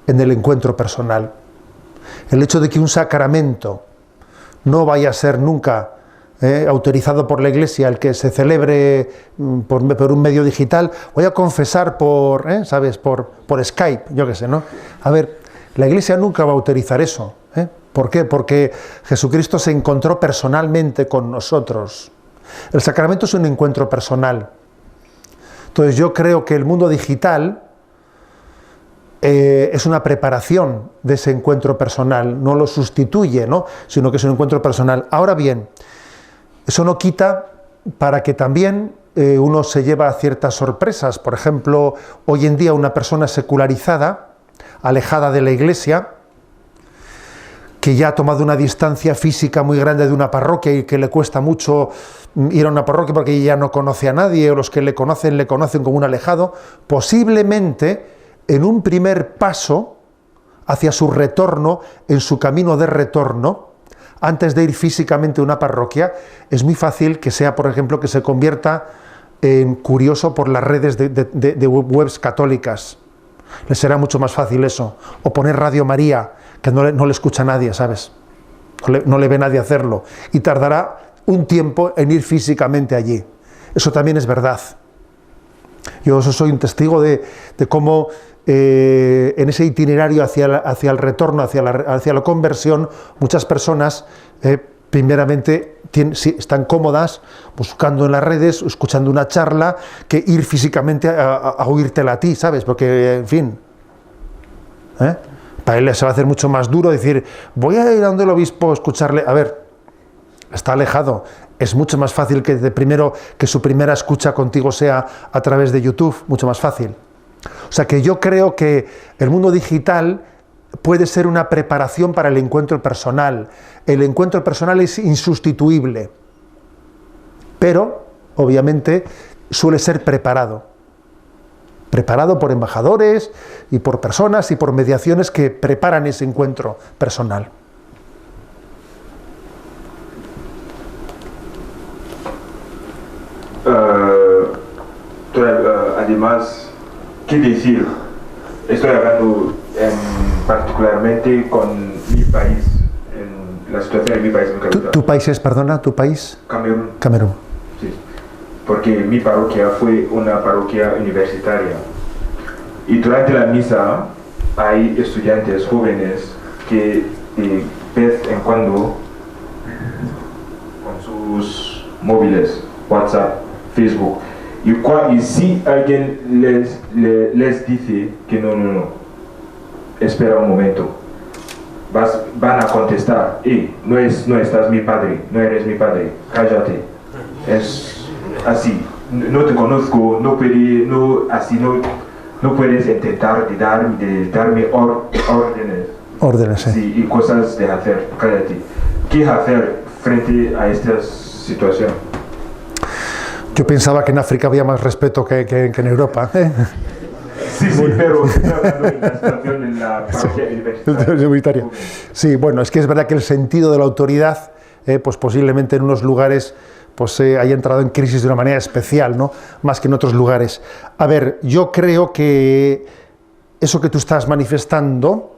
Speaker 1: En el encuentro personal. El hecho de que un sacramento no vaya a ser nunca autorizado por la Iglesia, el que se celebre por un medio digital, voy a confesar ¿sabes? Por Skype, yo qué sé, ¿no? A ver, la Iglesia nunca va a autorizar eso. ¿Por qué? Porque Jesucristo se encontró personalmente con nosotros. El sacramento es un encuentro personal. Entonces yo creo que el mundo digital es una preparación de ese encuentro personal, no lo sustituye, ¿no? Sino que es un encuentro personal. Ahora bien, eso no quita para que también uno se lleva ciertas sorpresas. Por ejemplo, hoy en día una persona secularizada, alejada de la Iglesia, que ya ha tomado una distancia física muy grande de una parroquia y que le cuesta mucho ir a una parroquia porque ya no conoce a nadie, o los que le conocen como un alejado, posiblemente en un primer paso hacia su retorno, en su camino de retorno, antes de ir físicamente a una parroquia, es muy fácil que sea, por ejemplo, que se convierta en curioso por las redes de webs católicas. Le será mucho más fácil eso. O poner Radio María, que no le escucha nadie, ¿sabes? No le ve nadie hacerlo. Y tardará un tiempo en ir físicamente allí. Eso también es verdad. Yo soy un testigo de cómo en ese itinerario hacia el retorno, hacia la conversión, muchas personas primeramente están cómodas buscando en las redes, escuchando una charla, que ir físicamente a oírtela a ti, ¿sabes? Porque, en fin, para él se va a hacer mucho más duro decir, voy a ir a donde el obispo a escucharle. A ver, está alejado. Es mucho más fácil que su primera escucha contigo sea a través de YouTube, mucho más fácil. O sea que yo creo que el mundo digital puede ser una preparación para el encuentro personal. El encuentro personal es insustituible, pero obviamente suele ser preparado por embajadores y por personas y por mediaciones que preparan ese encuentro personal.
Speaker 3: Además, ¿qué decir? Estoy hablando particularmente con mi país, en la situación de mi país.
Speaker 1: ¿Tu país es, perdona, tu país?
Speaker 3: Camerún.
Speaker 1: Camerún.
Speaker 3: Sí, porque mi parroquia fue una parroquia universitaria. Y durante la misa hay estudiantes jóvenes que de vez en cuando, con sus móviles, WhatsApp, Facebook, y si alguien les dice que no, espera un momento, van a contestar, no estás mi padre, no eres mi padre, cállate. Es así, no te conozco, no puedes intentar de darme órdenes.
Speaker 1: Órdenes, sí.
Speaker 3: Sí, y cosas de hacer, cállate. ¿Qué hacer frente a esta situación?
Speaker 1: Yo pensaba que en África había más respeto que en Europa.
Speaker 3: Sí, pero estoy hablando de la situación en la parroquia universitaria.
Speaker 1: Sí, bueno, es que es verdad que el sentido de la autoridad, pues posiblemente en unos lugares pues haya entrado en crisis de una manera especial, ¿no? Más que en otros lugares. A ver, yo creo que eso que tú estás manifestando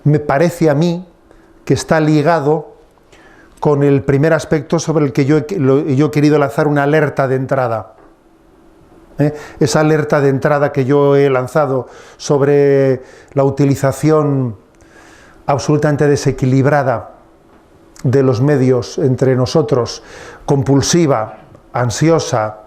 Speaker 1: me parece a mí que está ligado con el primer aspecto sobre el que yo he querido lanzar una alerta de entrada. Esa alerta de entrada que yo he lanzado sobre la utilización absolutamente desequilibrada de los medios entre nosotros, compulsiva, ansiosa,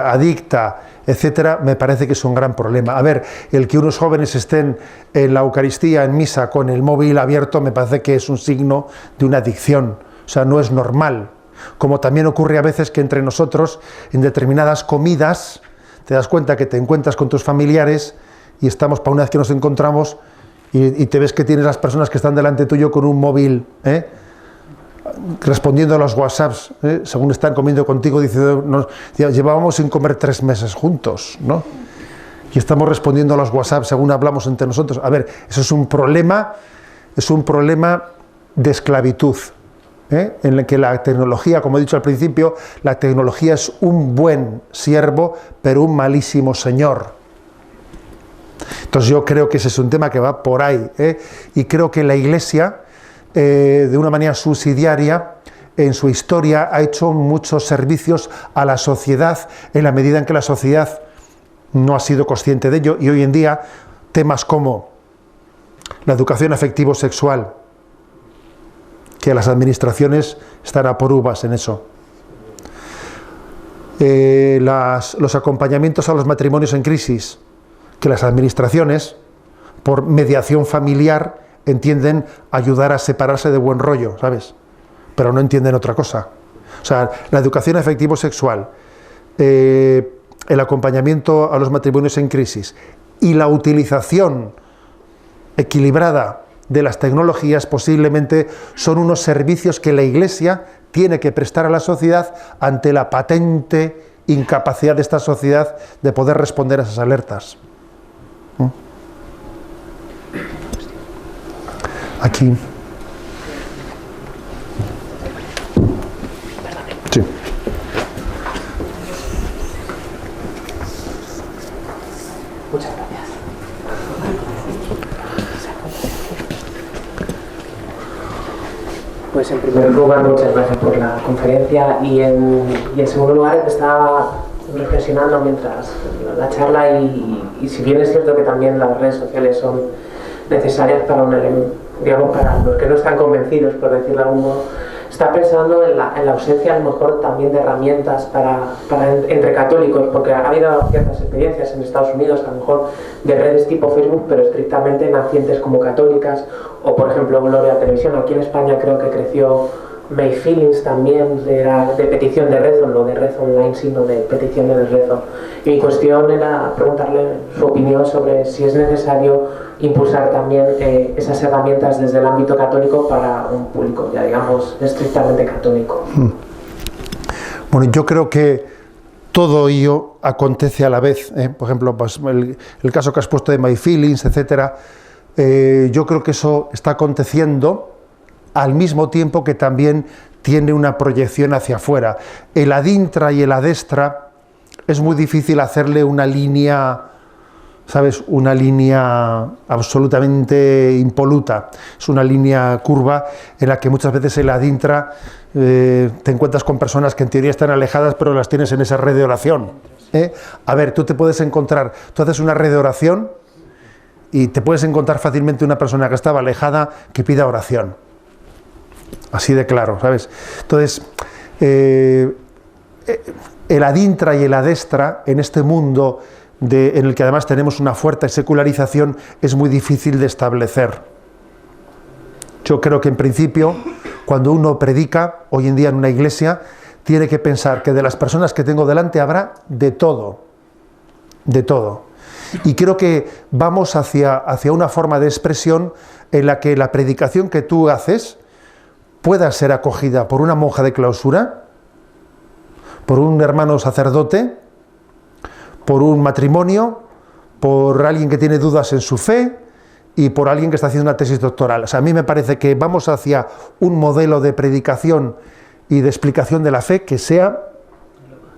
Speaker 1: adicta, etcétera, me parece que es un gran problema. A ver, el que unos jóvenes estén en la Eucaristía, en misa, con el móvil abierto, me parece que es un signo de una adicción. O sea, no es normal. Como también ocurre a veces que entre nosotros, en determinadas comidas, te das cuenta que te encuentras con tus familiares y estamos, para una vez que nos encontramos, y te ves que tienes las personas que están delante tuyo con un móvil, respondiendo a los WhatsApps, según están comiendo contigo, llevábamos sin comer 3 meses juntos, ¿no? Y estamos respondiendo a los WhatsApps según hablamos entre nosotros. A ver, eso es un problema de esclavitud, en el que la tecnología, como he dicho al principio, la tecnología es un buen siervo, pero un malísimo señor. Entonces yo creo que ese es un tema que va por ahí, y creo que la Iglesia, de una manera subsidiaria, en su historia ha hecho muchos servicios a la sociedad en la medida en que la sociedad no ha sido consciente de ello, y hoy en día temas como la educación afectivo-sexual, que las administraciones están a por uvas en eso, los acompañamientos a los matrimonios en crisis, que las administraciones, por mediación familiar, entienden ayudar a separarse de buen rollo, ¿sabes? Pero no entienden otra cosa. O sea, la educación afectivo-sexual, el acompañamiento a los matrimonios en crisis y la utilización equilibrada de las tecnologías posiblemente son unos servicios que la Iglesia tiene que prestar a la sociedad ante la patente incapacidad de esta sociedad de poder responder a esas alertas. Aquí. Sí.
Speaker 4: Muchas gracias. Pues en primer lugar, muchas gracias por la conferencia y en segundo lugar estaba reflexionando mientras la charla y si bien es cierto que también las redes sociales son necesarias para digamos, para los que no están convencidos, por decirlo de algún modo, está pensando en la ausencia a lo mejor también de herramientas entre católicos, porque ha habido ciertas experiencias en Estados Unidos, a lo mejor de redes tipo Facebook, pero estrictamente nacientes como católicas, o por ejemplo Gloria Televisión. Aquí en España creo que creció May Feelings también, era de petición de rezo, no de rezo online, sino de petición de rezo. Y mi cuestión era preguntarle su opinión sobre si es necesario impulsar también esas herramientas desde el ámbito católico para un público, ya digamos, estrictamente católico.
Speaker 1: Bueno, yo creo que todo ello acontece a la vez. Por ejemplo, pues el caso que has puesto de My Feelings, etcétera, yo creo que eso está aconteciendo al mismo tiempo que también tiene una proyección hacia afuera. El adintra y el adestra es muy difícil hacerle una línea, ¿sabes? Una línea absolutamente impoluta. Es una línea curva en la que muchas veces el adintra te encuentras con personas que en teoría están alejadas, pero las tienes en esa red de oración. A ver, tú te puedes encontrar, tú haces una red de oración y te puedes encontrar fácilmente una persona que estaba alejada que pida oración. Así de claro, ¿sabes? Entonces, el adintra y el adestra en este mundo en el que además tenemos una fuerte secularización es muy difícil de establecer. Yo creo que en principio, cuando uno predica hoy en día en una iglesia, tiene que pensar que de las personas que tengo delante habrá de todo, de todo. Y creo que vamos hacia una forma de expresión en la que la predicación que tú haces pueda ser acogida por una monja de clausura, por un hermano sacerdote, por un matrimonio, por alguien que tiene dudas en su fe y por alguien que está haciendo una tesis doctoral. O sea, a mí me parece que vamos hacia un modelo de predicación y de explicación de la fe que sea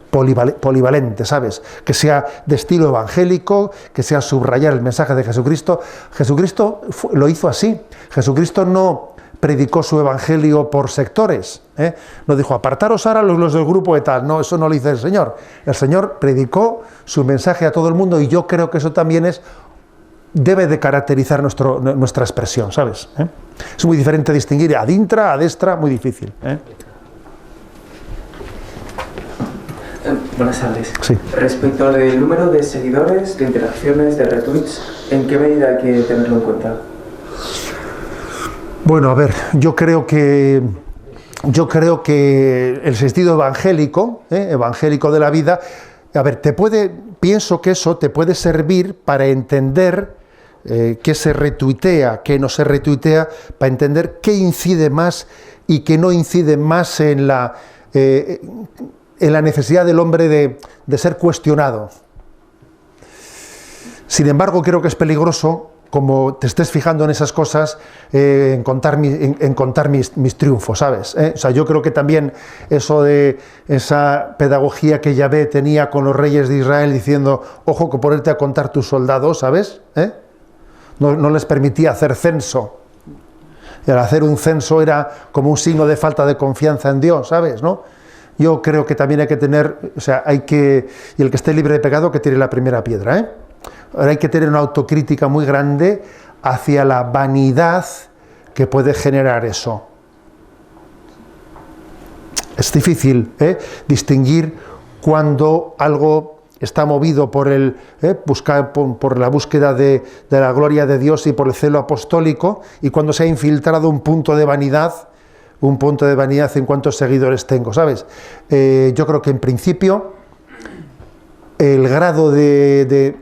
Speaker 1: polivalente, ¿sabes? Que sea de estilo evangélico, que sea subrayar el mensaje de Jesucristo. Jesucristo lo hizo así. Jesucristo no predicó su evangelio por sectores, no dijo apartaros ahora los del grupo de tal, no, eso no lo hizo el Señor. El Señor predicó su mensaje a todo el mundo y yo creo que eso también debe de caracterizar nuestra expresión, ¿sabes? Es muy diferente distinguir adintra, adestra, muy difícil.
Speaker 4: Buenas tardes.
Speaker 1: Sí.
Speaker 4: Respecto al número de seguidores, de interacciones, de retweets, ¿en qué medida hay que tenerlo en cuenta?
Speaker 1: Bueno, a ver, yo creo que el sentido evangélico de la vida, a ver, pienso que eso te puede servir para entender qué se retuitea, qué no se retuitea, para entender qué incide más y qué no incide más en la necesidad del hombre de ser cuestionado. Sin embargo, creo que es peligroso, como te estés fijando en esas cosas, en contar mis triunfos, ¿sabes? O sea, yo creo que también eso de esa pedagogía que Yahvé tenía con los reyes de Israel diciendo, ojo, que ponerte a contar tus soldados, ¿sabes? No les permitía hacer censo. Y al hacer un censo era como un signo de falta de confianza en Dios, ¿sabes? ¿No? Yo creo que también hay que tener, o sea, y el que esté libre de pecado que tire la primera piedra, Ahora hay que tener una autocrítica muy grande hacia la vanidad que puede generar eso. Es difícil distinguir cuando algo está movido por por la búsqueda de la gloria de Dios y por el celo apostólico, y cuando se ha infiltrado un punto de vanidad en cuántos seguidores tengo, ¿sabes? Yo creo que en principio el grado de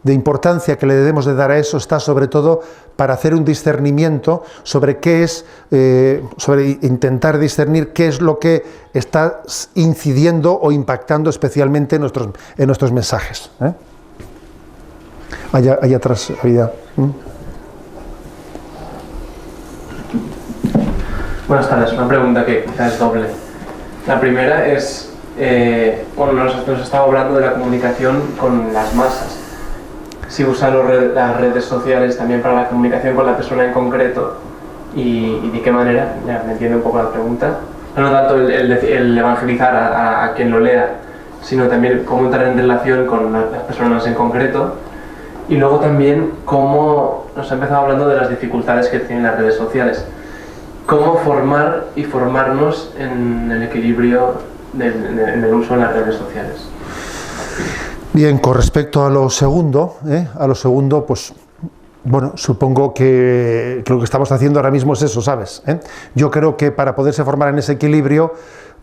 Speaker 1: de importancia que le debemos de dar a eso está sobre todo para hacer un discernimiento sobre qué es, sobre intentar discernir qué es lo que está incidiendo o impactando especialmente en nuestros mensajes. Allá atrás había...
Speaker 5: Buenas tardes, una pregunta que quizás es doble. La primera es, nos estaba hablando de la comunicación con las masas. Si usan las redes sociales también para la comunicación con la persona en concreto y de qué manera, ya me entiende un poco la pregunta. No tanto el evangelizar a quien lo lea, sino también cómo entrar en relación con las personas en concreto. Y luego también cómo nos ha empezado hablando de las dificultades que tienen las redes sociales. Cómo formar y formarnos en el equilibrio en el uso de las redes sociales.
Speaker 1: Bien, con respecto a lo segundo, pues bueno, supongo que lo que estamos haciendo ahora mismo es eso, ¿sabes? Yo creo que para poderse formar en ese equilibrio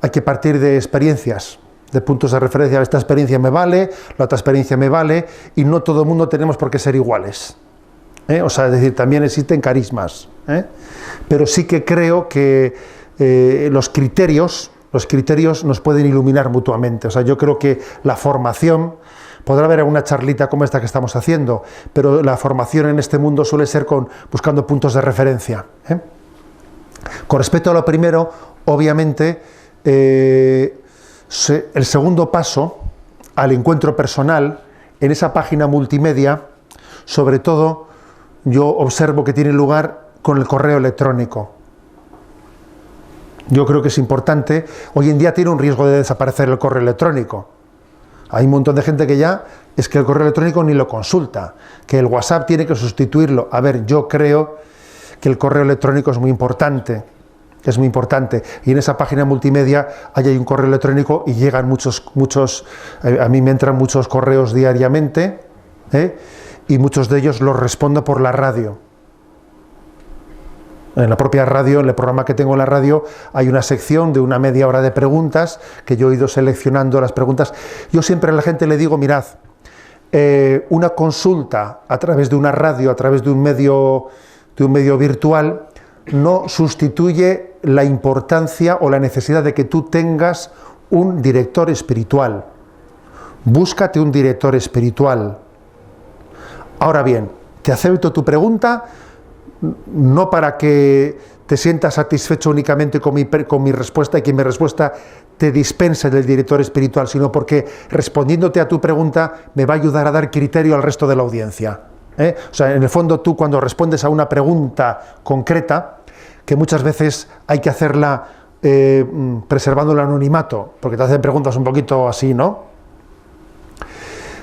Speaker 1: hay que partir de experiencias, de puntos de referencia. Esta experiencia me vale, la otra experiencia me vale, y no todo el mundo tenemos por qué ser iguales. O sea, es decir, también existen carismas. Pero sí que creo que los criterios nos pueden iluminar mutuamente. O sea, yo creo que la formación, podrá haber alguna charlita como esta que estamos haciendo, pero la formación en este mundo suele ser buscando puntos de referencia. Con respecto a lo primero, obviamente, el segundo paso al encuentro personal, en esa página multimedia, sobre todo, yo observo que tiene lugar con el correo electrónico. Yo creo que es importante. Hoy en día tiene un riesgo de desaparecer el correo electrónico. Hay un montón de gente que ya es que el correo electrónico ni lo consulta, que el WhatsApp tiene que sustituirlo. A ver, yo creo que el correo electrónico es muy importante. Es muy importante. Y en esa página multimedia hay un correo electrónico y llegan muchos, a mí me entran muchos correos diariamente, y muchos de ellos los respondo por la radio. En la propia radio, en el programa que tengo en la radio, hay una sección de una media hora de preguntas que yo he ido seleccionando las preguntas. Yo siempre a la gente le digo, mirad, una consulta a través de una radio, a través de un medio virtual, no sustituye la importancia o la necesidad de que tú tengas un director espiritual. Búscate un director espiritual. Ahora bien, te acepto tu pregunta, no para que te sientas satisfecho únicamente con mi respuesta y que mi respuesta te dispense del director espiritual, sino porque respondiéndote a tu pregunta me va a ayudar a dar criterio al resto de la audiencia. O sea, en el fondo tú cuando respondes a una pregunta concreta, que muchas veces hay que hacerla preservando el anonimato, porque te hacen preguntas un poquito así, ¿no?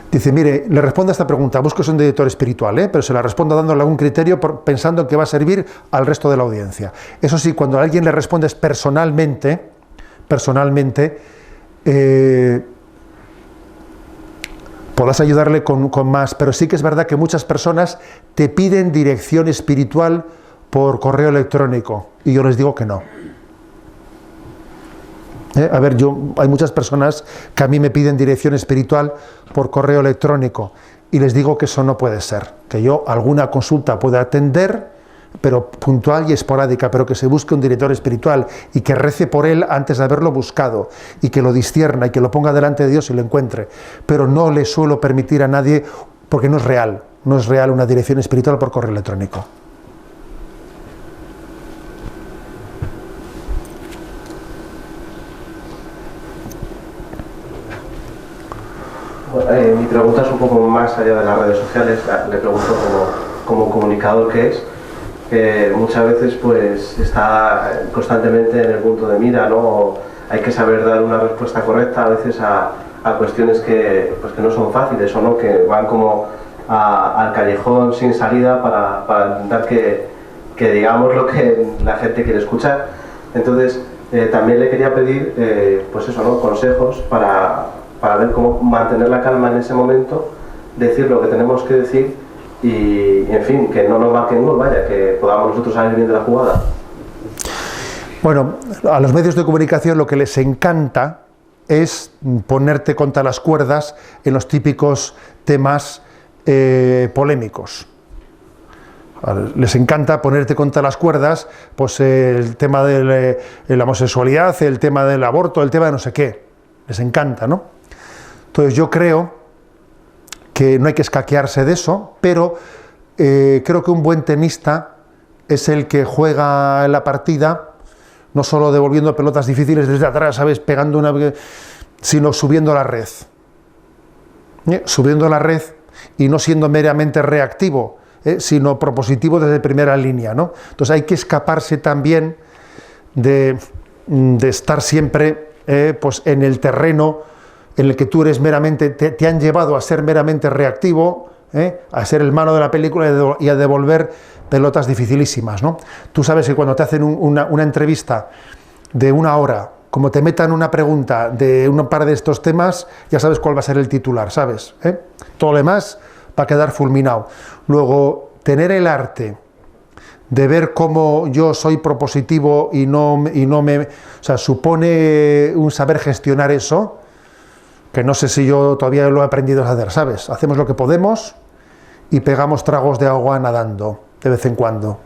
Speaker 1: Dice, mire, le respondo a esta pregunta, busco un director espiritual, pero se la respondo dándole algún criterio pensando en que va a servir al resto de la audiencia. Eso sí, cuando a alguien le respondes personalmente, podrás ayudarle con más, pero sí que es verdad que muchas personas te piden dirección espiritual por correo electrónico, y yo les digo que no. A ver, hay muchas personas que a mí me piden dirección espiritual por correo electrónico y les digo que eso no puede ser, que yo alguna consulta pueda atender, pero puntual y esporádica, pero que se busque un director espiritual y que rece por él antes de haberlo buscado y que lo discierna y que lo ponga delante de Dios y lo encuentre. Pero no le suelo permitir a nadie, porque no es real una dirección espiritual por correo electrónico.
Speaker 5: Mi pregunta es un poco más allá de las redes sociales. Le pregunto como comunicador que es, que muchas veces pues está constantemente en el punto de mira, ¿no? Hay que saber dar una respuesta correcta a veces a cuestiones que no son fáciles o no, que van como al callejón sin salida para intentar que digamos lo que la gente quiere escuchar. Entonces también le quería pedir pues eso, ¿no? Consejos para ver cómo mantener la calma en ese momento, decir lo que tenemos que decir y en fin, que no nos marquen gol, vaya, que podamos nosotros salir bien de la jugada.
Speaker 1: Bueno, a los medios de comunicación lo que les encanta es ponerte contra las cuerdas en los típicos temas polémicos. Les encanta ponerte contra las cuerdas pues el tema de la homosexualidad, el tema del aborto, el tema de no sé qué. Les encanta, ¿no? Entonces yo creo que no hay que escaquearse de eso, pero creo que un buen tenista es el que juega la partida no solo devolviendo pelotas difíciles desde atrás, ¿sabes?, pegando sino subiendo la red. Subiendo la red y no siendo meramente reactivo, sino propositivo desde primera línea, ¿no? Entonces hay que escaparse también de estar siempre pues en el terreno en el que tú eres meramente, te han llevado a ser meramente reactivo, a ser el malo de la película y a devolver pelotas dificilísimas, ¿no? Tú sabes que cuando te hacen una entrevista de 1 hora, como te metan una pregunta de un par de estos temas, ya sabes cuál va a ser el titular, ¿sabes? Todo lo demás va a quedar fulminado. Luego, tener el arte de ver cómo yo soy propositivo y no me... O sea, supone un saber gestionar eso, que no sé si yo todavía lo he aprendido a hacer, ¿sabes? Hacemos lo que podemos y pegamos tragos de agua nadando, de vez en cuando,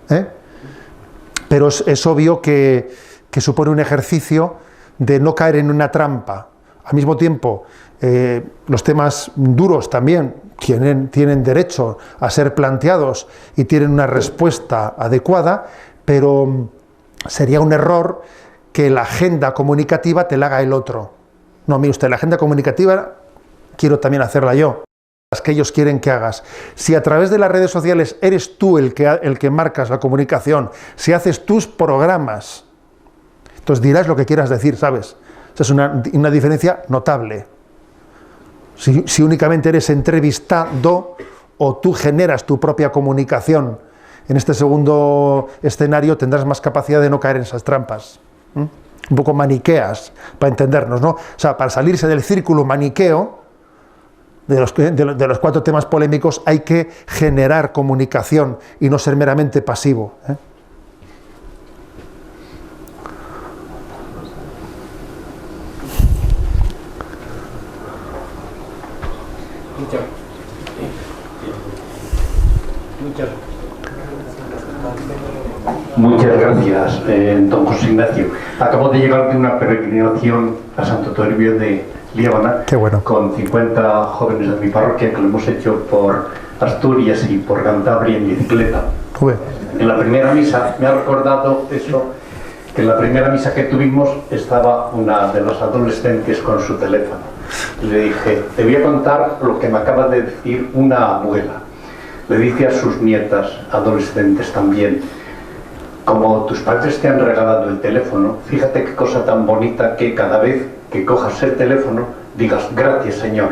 Speaker 1: Pero es obvio que supone un ejercicio de no caer en una trampa. Al mismo tiempo, los temas duros también tienen derecho a ser planteados y tienen una respuesta adecuada, pero sería un error que la agenda comunicativa te la haga el otro. No, mire usted, la agenda comunicativa quiero también hacerla yo, las que ellos quieren que hagas. Si a través de las redes sociales eres tú el que marcas la comunicación, si haces tus programas, entonces dirás lo que quieras decir, ¿sabes? Esa es una diferencia notable. Si únicamente eres entrevistado o tú generas tu propia comunicación, en este segundo escenario tendrás más capacidad de no caer en esas trampas. Un poco maniqueas, para entendernos, ¿no? O sea, para salirse del círculo maniqueo, de los 4 temas polémicos, hay que generar comunicación y no ser meramente pasivo,
Speaker 6: Muchas gracias, don José Ignacio. Acabo de llegar de una peregrinación a Santo Toribio de Liébana.
Speaker 1: Qué bueno.
Speaker 6: Con 50 jóvenes de mi parroquia, que lo hemos hecho por Asturias y por Cantabria en bicicleta.
Speaker 1: Joder.
Speaker 6: En la primera misa, me ha recordado eso, que en la primera misa que tuvimos estaba una de las adolescentes con su teléfono. Le dije, te voy a contar lo que me acaba de decir una abuela. Le dice a sus nietas, adolescentes también, como tus padres te han regalado el teléfono, fíjate qué cosa tan bonita que cada vez que cojas el teléfono digas, gracias Señor.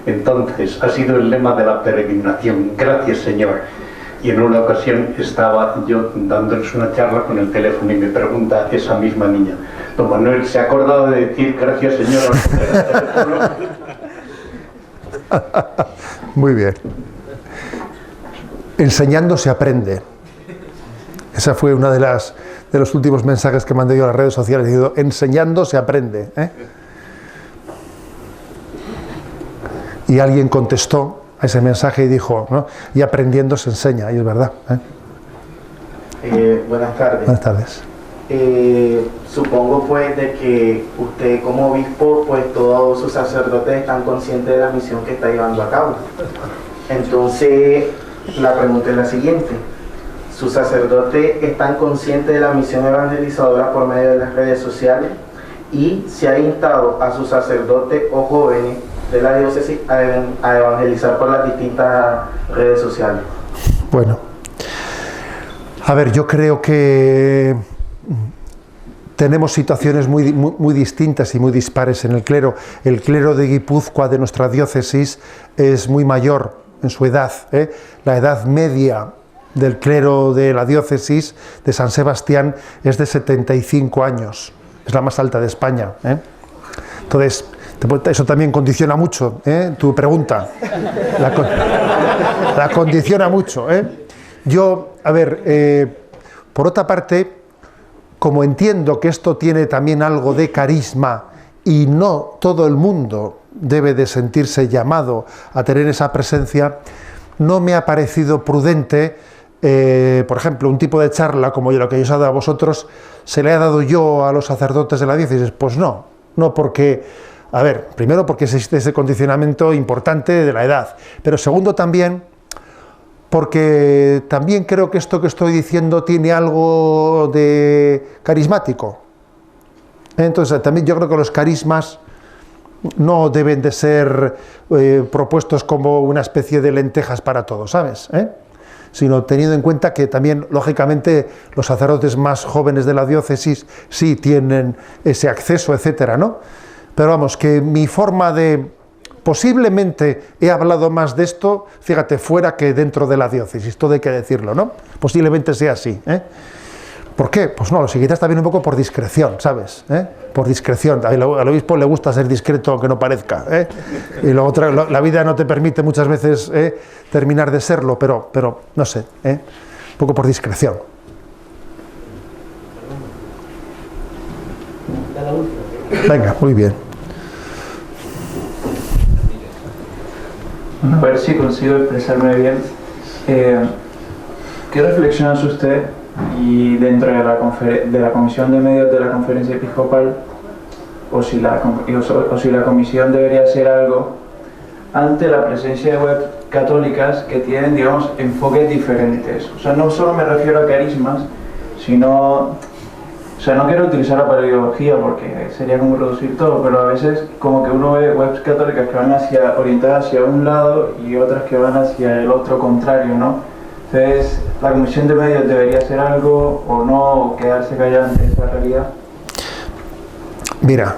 Speaker 6: Entonces ha sido el lema de la peregrinación, gracias Señor. Y en una ocasión estaba yo dándoles una charla con el teléfono y me pregunta esa misma niña, don Manuel, ¿se ha acordado de decir gracias Señor al coger el teléfono?
Speaker 1: Muy bien. Enseñando se aprende. Esa fue una de los últimos mensajes que mandé yo a las redes sociales, diciendo, enseñando se aprende. Y alguien contestó a ese mensaje y dijo, ¿no? Y aprendiendo se enseña, y es verdad.
Speaker 7: Buenas tardes.
Speaker 1: Buenas tardes.
Speaker 7: Supongo pues de que usted como obispo, pues todos sus sacerdotes están conscientes de la misión que está llevando a cabo. Entonces, la pregunta es la siguiente. ¿Sus sacerdotes están conscientes de la misión evangelizadora por medio de las redes sociales? Y se ha instado a sus sacerdotes o jóvenes de la diócesis a evangelizar por las distintas redes sociales.
Speaker 1: Bueno, a ver, yo creo que tenemos situaciones muy distintas y muy dispares en el clero. El clero de Guipúzcoa, de nuestra diócesis, es muy mayor en su edad. La edad media del clero de la diócesis de San Sebastián es de 75 años. Es la más alta de España. Entonces, eso también condiciona mucho, tu pregunta. La condiciona mucho. Yo, a ver, por otra parte, como entiendo que esto tiene también algo de carisma y no todo el mundo debe de sentirse llamado a tener esa presencia, no me ha parecido prudente, por ejemplo, un tipo de charla como lo que yo os he dado a vosotros, ¿se le ha dado yo a los sacerdotes de la diócesis? Pues no, porque, a ver, primero porque existe ese condicionamiento importante de la edad, pero segundo también porque también creo que esto que estoy diciendo tiene algo de carismático. Entonces también yo creo que los carismas no deben de ser propuestos como una especie de lentejas para todos, ¿sabes? Sino teniendo en cuenta que también, lógicamente, los sacerdotes más jóvenes de la diócesis sí tienen ese acceso, etcétera, ¿no? Pero vamos, que mi forma de... Posiblemente he hablado más de esto, fíjate, fuera que dentro de la diócesis, todo hay que decirlo, ¿no? Posiblemente sea así, ¿Por qué? Pues no, lo siguiente también un poco por discreción, ¿sabes? Por discreción. Al obispo le gusta ser discreto aunque no parezca, Y la vida no te permite muchas veces terminar de serlo, pero no sé, un poco por discreción. Venga, muy bien.
Speaker 8: A ver si consigo expresarme bien. ¿Qué reflexión hace usted y dentro de la Comisión de Medios de la Conferencia Episcopal, o si la Comisión debería hacer algo ante la presencia de webs católicas que tienen, digamos, enfoques diferentes? O sea, no solo me refiero a carismas, sino... O sea, no quiero utilizar la paleología porque sería como reducir todo, pero a veces como que uno ve webs católicas que van orientadas hacia un lado y otras que van hacia el otro contrario, ¿no? Entonces, ¿la Comisión de Medios debería hacer algo o no, o quedarse callada ante esa realidad?
Speaker 1: Mira,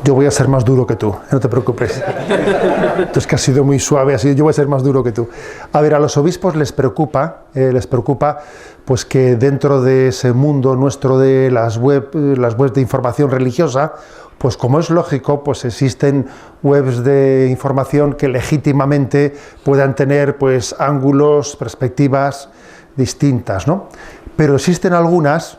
Speaker 1: yo voy a ser más duro que tú, no te preocupes. Entonces, que has sido muy suave, así yo voy a ser más duro que tú. A ver, a los obispos les preocupa pues que dentro de ese mundo nuestro de las webs de información religiosa, pues como es lógico, pues existen webs de información que legítimamente puedan tener pues ángulos, perspectivas distintas, ¿no? Pero existen algunas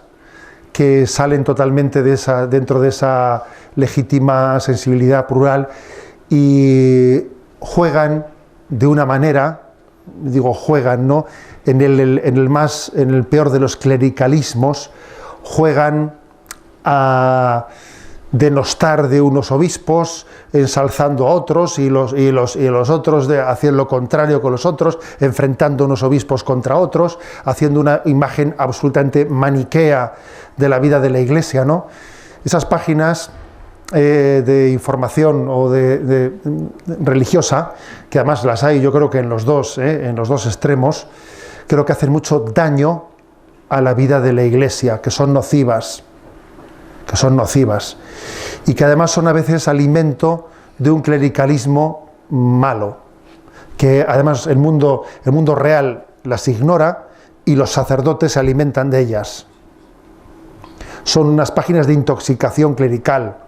Speaker 1: que salen totalmente dentro de esa legítima sensibilidad plural y juegan de una manera, digo juegan, ¿no? En el peor de los clericalismos, juegan a denostar de unos obispos, ensalzando a otros y los otros haciendo lo contrario con los otros, enfrentando unos obispos contra otros, haciendo una imagen absolutamente maniquea de la vida de la Iglesia, ¿no? Esas páginas de información o de religiosa, que además las hay, yo creo que en los dos extremos, creo que hacen mucho daño a la vida de la Iglesia, que son nocivas, y que además son a veces alimento de un clericalismo malo, que además el mundo real las ignora y los sacerdotes se alimentan de ellas. Son unas páginas de intoxicación clerical,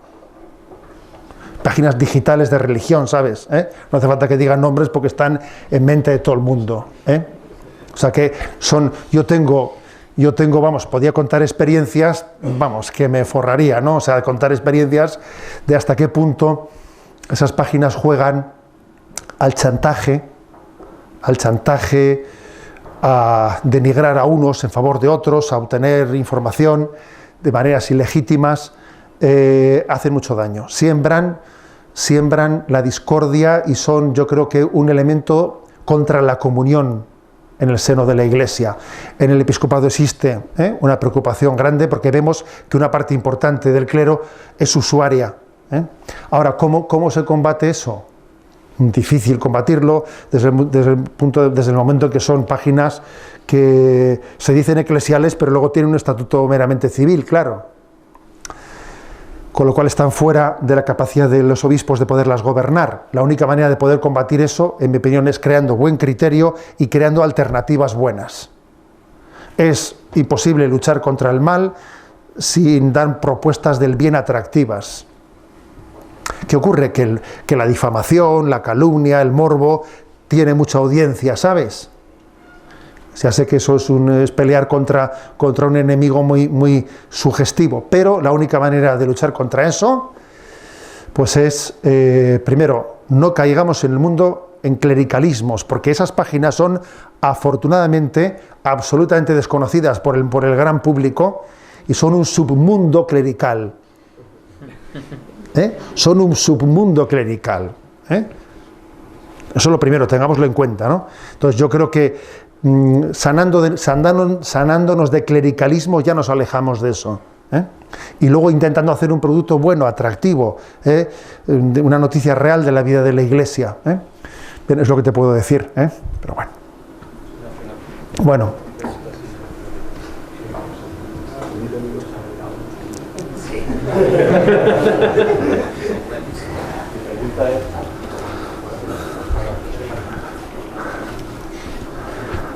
Speaker 1: páginas digitales de religión, ¿sabes? No hace falta que digan nombres porque están en mente de todo el mundo, O sea que yo tengo, vamos, podía contar experiencias, vamos, que me forraría, ¿no? O sea, contar experiencias de hasta qué punto esas páginas juegan al chantaje, a denigrar a unos en favor de otros, a obtener información de maneras ilegítimas, hacen mucho daño. Siembran la discordia y son, yo creo que, un elemento contra la comunión en el seno de la Iglesia. En el episcopado existe una preocupación grande porque vemos que una parte importante del clero es usuaria. Ahora, ¿cómo se combate eso? Difícil combatirlo desde el momento en que son páginas que se dicen eclesiales pero luego tienen un estatuto meramente civil, claro. Con lo cual están fuera de la capacidad de los obispos de poderlas gobernar. La única manera de poder combatir eso, en mi opinión, es creando buen criterio y creando alternativas buenas. Es imposible luchar contra el mal sin dar propuestas del bien atractivas. ¿Qué ocurre? Que la difamación, la calumnia, el morbo, tiene mucha audiencia, ¿sabes? Ya sé que eso es pelear contra un enemigo muy sugestivo, pero la única manera de luchar contra eso, pues es, primero, no caigamos en el mundo en clericalismos, porque esas páginas son afortunadamente absolutamente desconocidas por el gran público y son un submundo clerical. Son un submundo clerical. Eso es lo primero, tengámoslo en cuenta, ¿no? Entonces yo creo que sanándonos de clericalismo ya nos alejamos de eso. Y luego intentando hacer un producto bueno, atractivo, una noticia real de la vida de la Iglesia. Bien, es lo que te puedo decir, pero bueno. Bueno.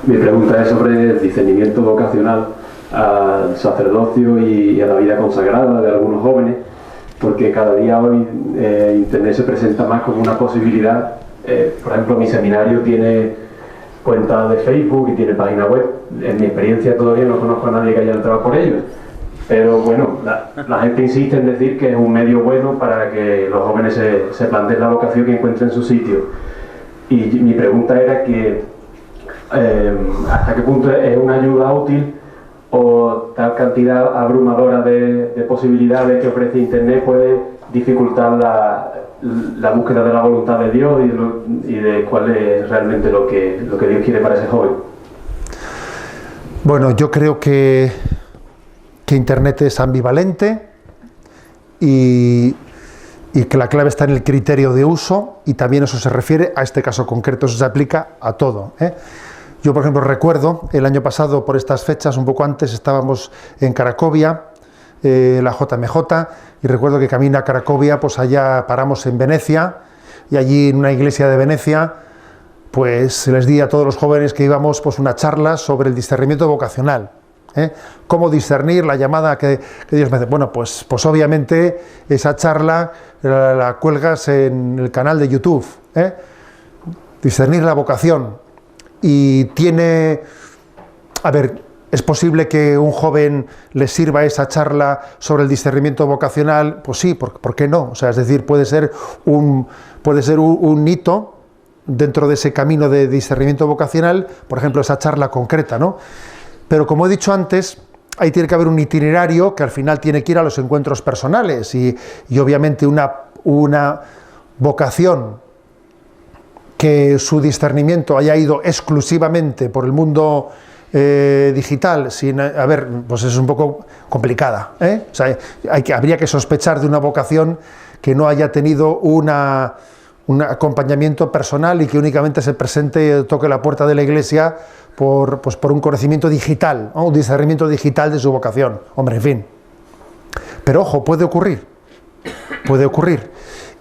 Speaker 9: Mi pregunta es sobre el discernimiento vocacional al sacerdocio y a la vida consagrada de algunos jóvenes, porque cada día hoy Internet se presenta más como una posibilidad. Por ejemplo, mi seminario tiene cuenta de Facebook y tiene página web. En mi experiencia todavía no conozco a nadie que haya entrado por ellos, pero bueno, la gente insiste en decir que es un medio bueno para que los jóvenes se planteen la vocación y encuentren su sitio. Y mi pregunta era que ¿hasta qué punto es una ayuda útil o tal cantidad abrumadora de posibilidades que ofrece Internet puede dificultar la búsqueda de la voluntad de Dios y de cuál es realmente lo que Dios quiere para ese joven?
Speaker 1: Bueno, yo creo que Internet es ambivalente y que la clave está en el criterio de uso, y también eso se refiere a este caso concreto, eso se aplica a todo. Yo, por ejemplo, recuerdo el año pasado, por estas fechas, un poco antes, estábamos en Cracovia, la JMJ, y recuerdo que camino a Cracovia, pues allá paramos en Venecia, y allí en una iglesia de Venecia, pues les di a todos los jóvenes que íbamos pues una charla sobre el discernimiento vocacional. Cómo discernir la llamada que Dios me hace. Bueno, pues obviamente esa charla la cuelgas en el canal de YouTube. Discernir la vocación. Y tiene, a ver, ¿es posible que un joven le sirva esa charla sobre el discernimiento vocacional? Pues sí, ¿por qué no? O sea, es decir, puede ser un hito dentro de ese camino de discernimiento vocacional, por ejemplo, esa charla concreta, ¿no? Pero como he dicho antes, ahí tiene que haber un itinerario que al final tiene que ir a los encuentros personales y obviamente una vocación que su discernimiento haya ido exclusivamente por el mundo digital, pues es un poco complicada. O sea, habría que sospechar de una vocación que no haya tenido un acompañamiento personal y que únicamente se presente, toque la puerta de la iglesia por un conocimiento digital, ¿no? Un discernimiento digital de su vocación. Hombre, en fin. Pero ojo, puede ocurrir.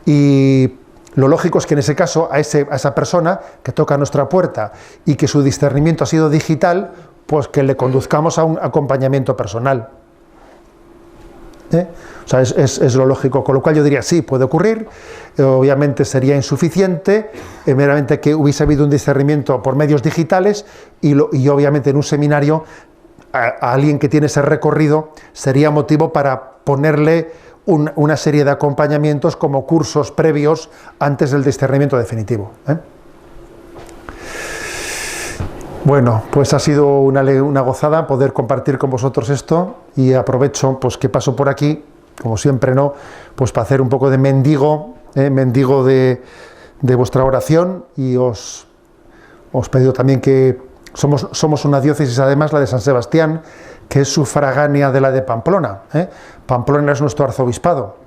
Speaker 1: Y lo lógico es que en ese caso a esa persona que toca nuestra puerta y que su discernimiento ha sido digital, pues que le conduzcamos a un acompañamiento personal. O sea, es lo lógico, con lo cual yo diría sí, puede ocurrir. Obviamente sería insuficiente, meramente que hubiese habido un discernimiento por medios digitales y obviamente en un seminario a alguien que tiene ese recorrido sería motivo para ponerle una serie de acompañamientos como cursos previos antes del discernimiento definitivo. Bueno, pues ha sido una gozada poder compartir con vosotros esto, y aprovecho pues que paso por aquí, como siempre, ¿no? Pues para hacer un poco de mendigo de vuestra oración, y os pido también que somos una diócesis, además la de San Sebastián, que es sufragánea de la de Pamplona. Pamplona es nuestro arzobispado.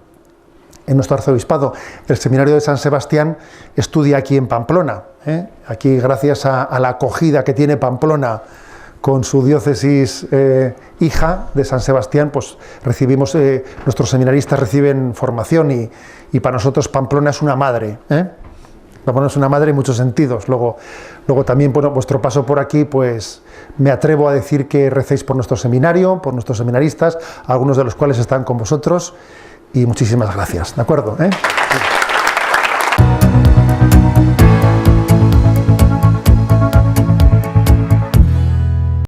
Speaker 1: En nuestro arzobispado, el seminario de San Sebastián estudia aquí en Pamplona. Aquí, gracias a la acogida que tiene Pamplona con su diócesis hija de San Sebastián, pues recibimos, nuestros seminaristas reciben formación y para nosotros Pamplona es una madre. Pamplona es una madre en muchos sentidos. Luego también, bueno, vuestro paso por aquí, pues me atrevo a decir que recéis por nuestro seminario, por nuestros seminaristas, algunos de los cuales están con vosotros, y muchísimas gracias, ¿de acuerdo?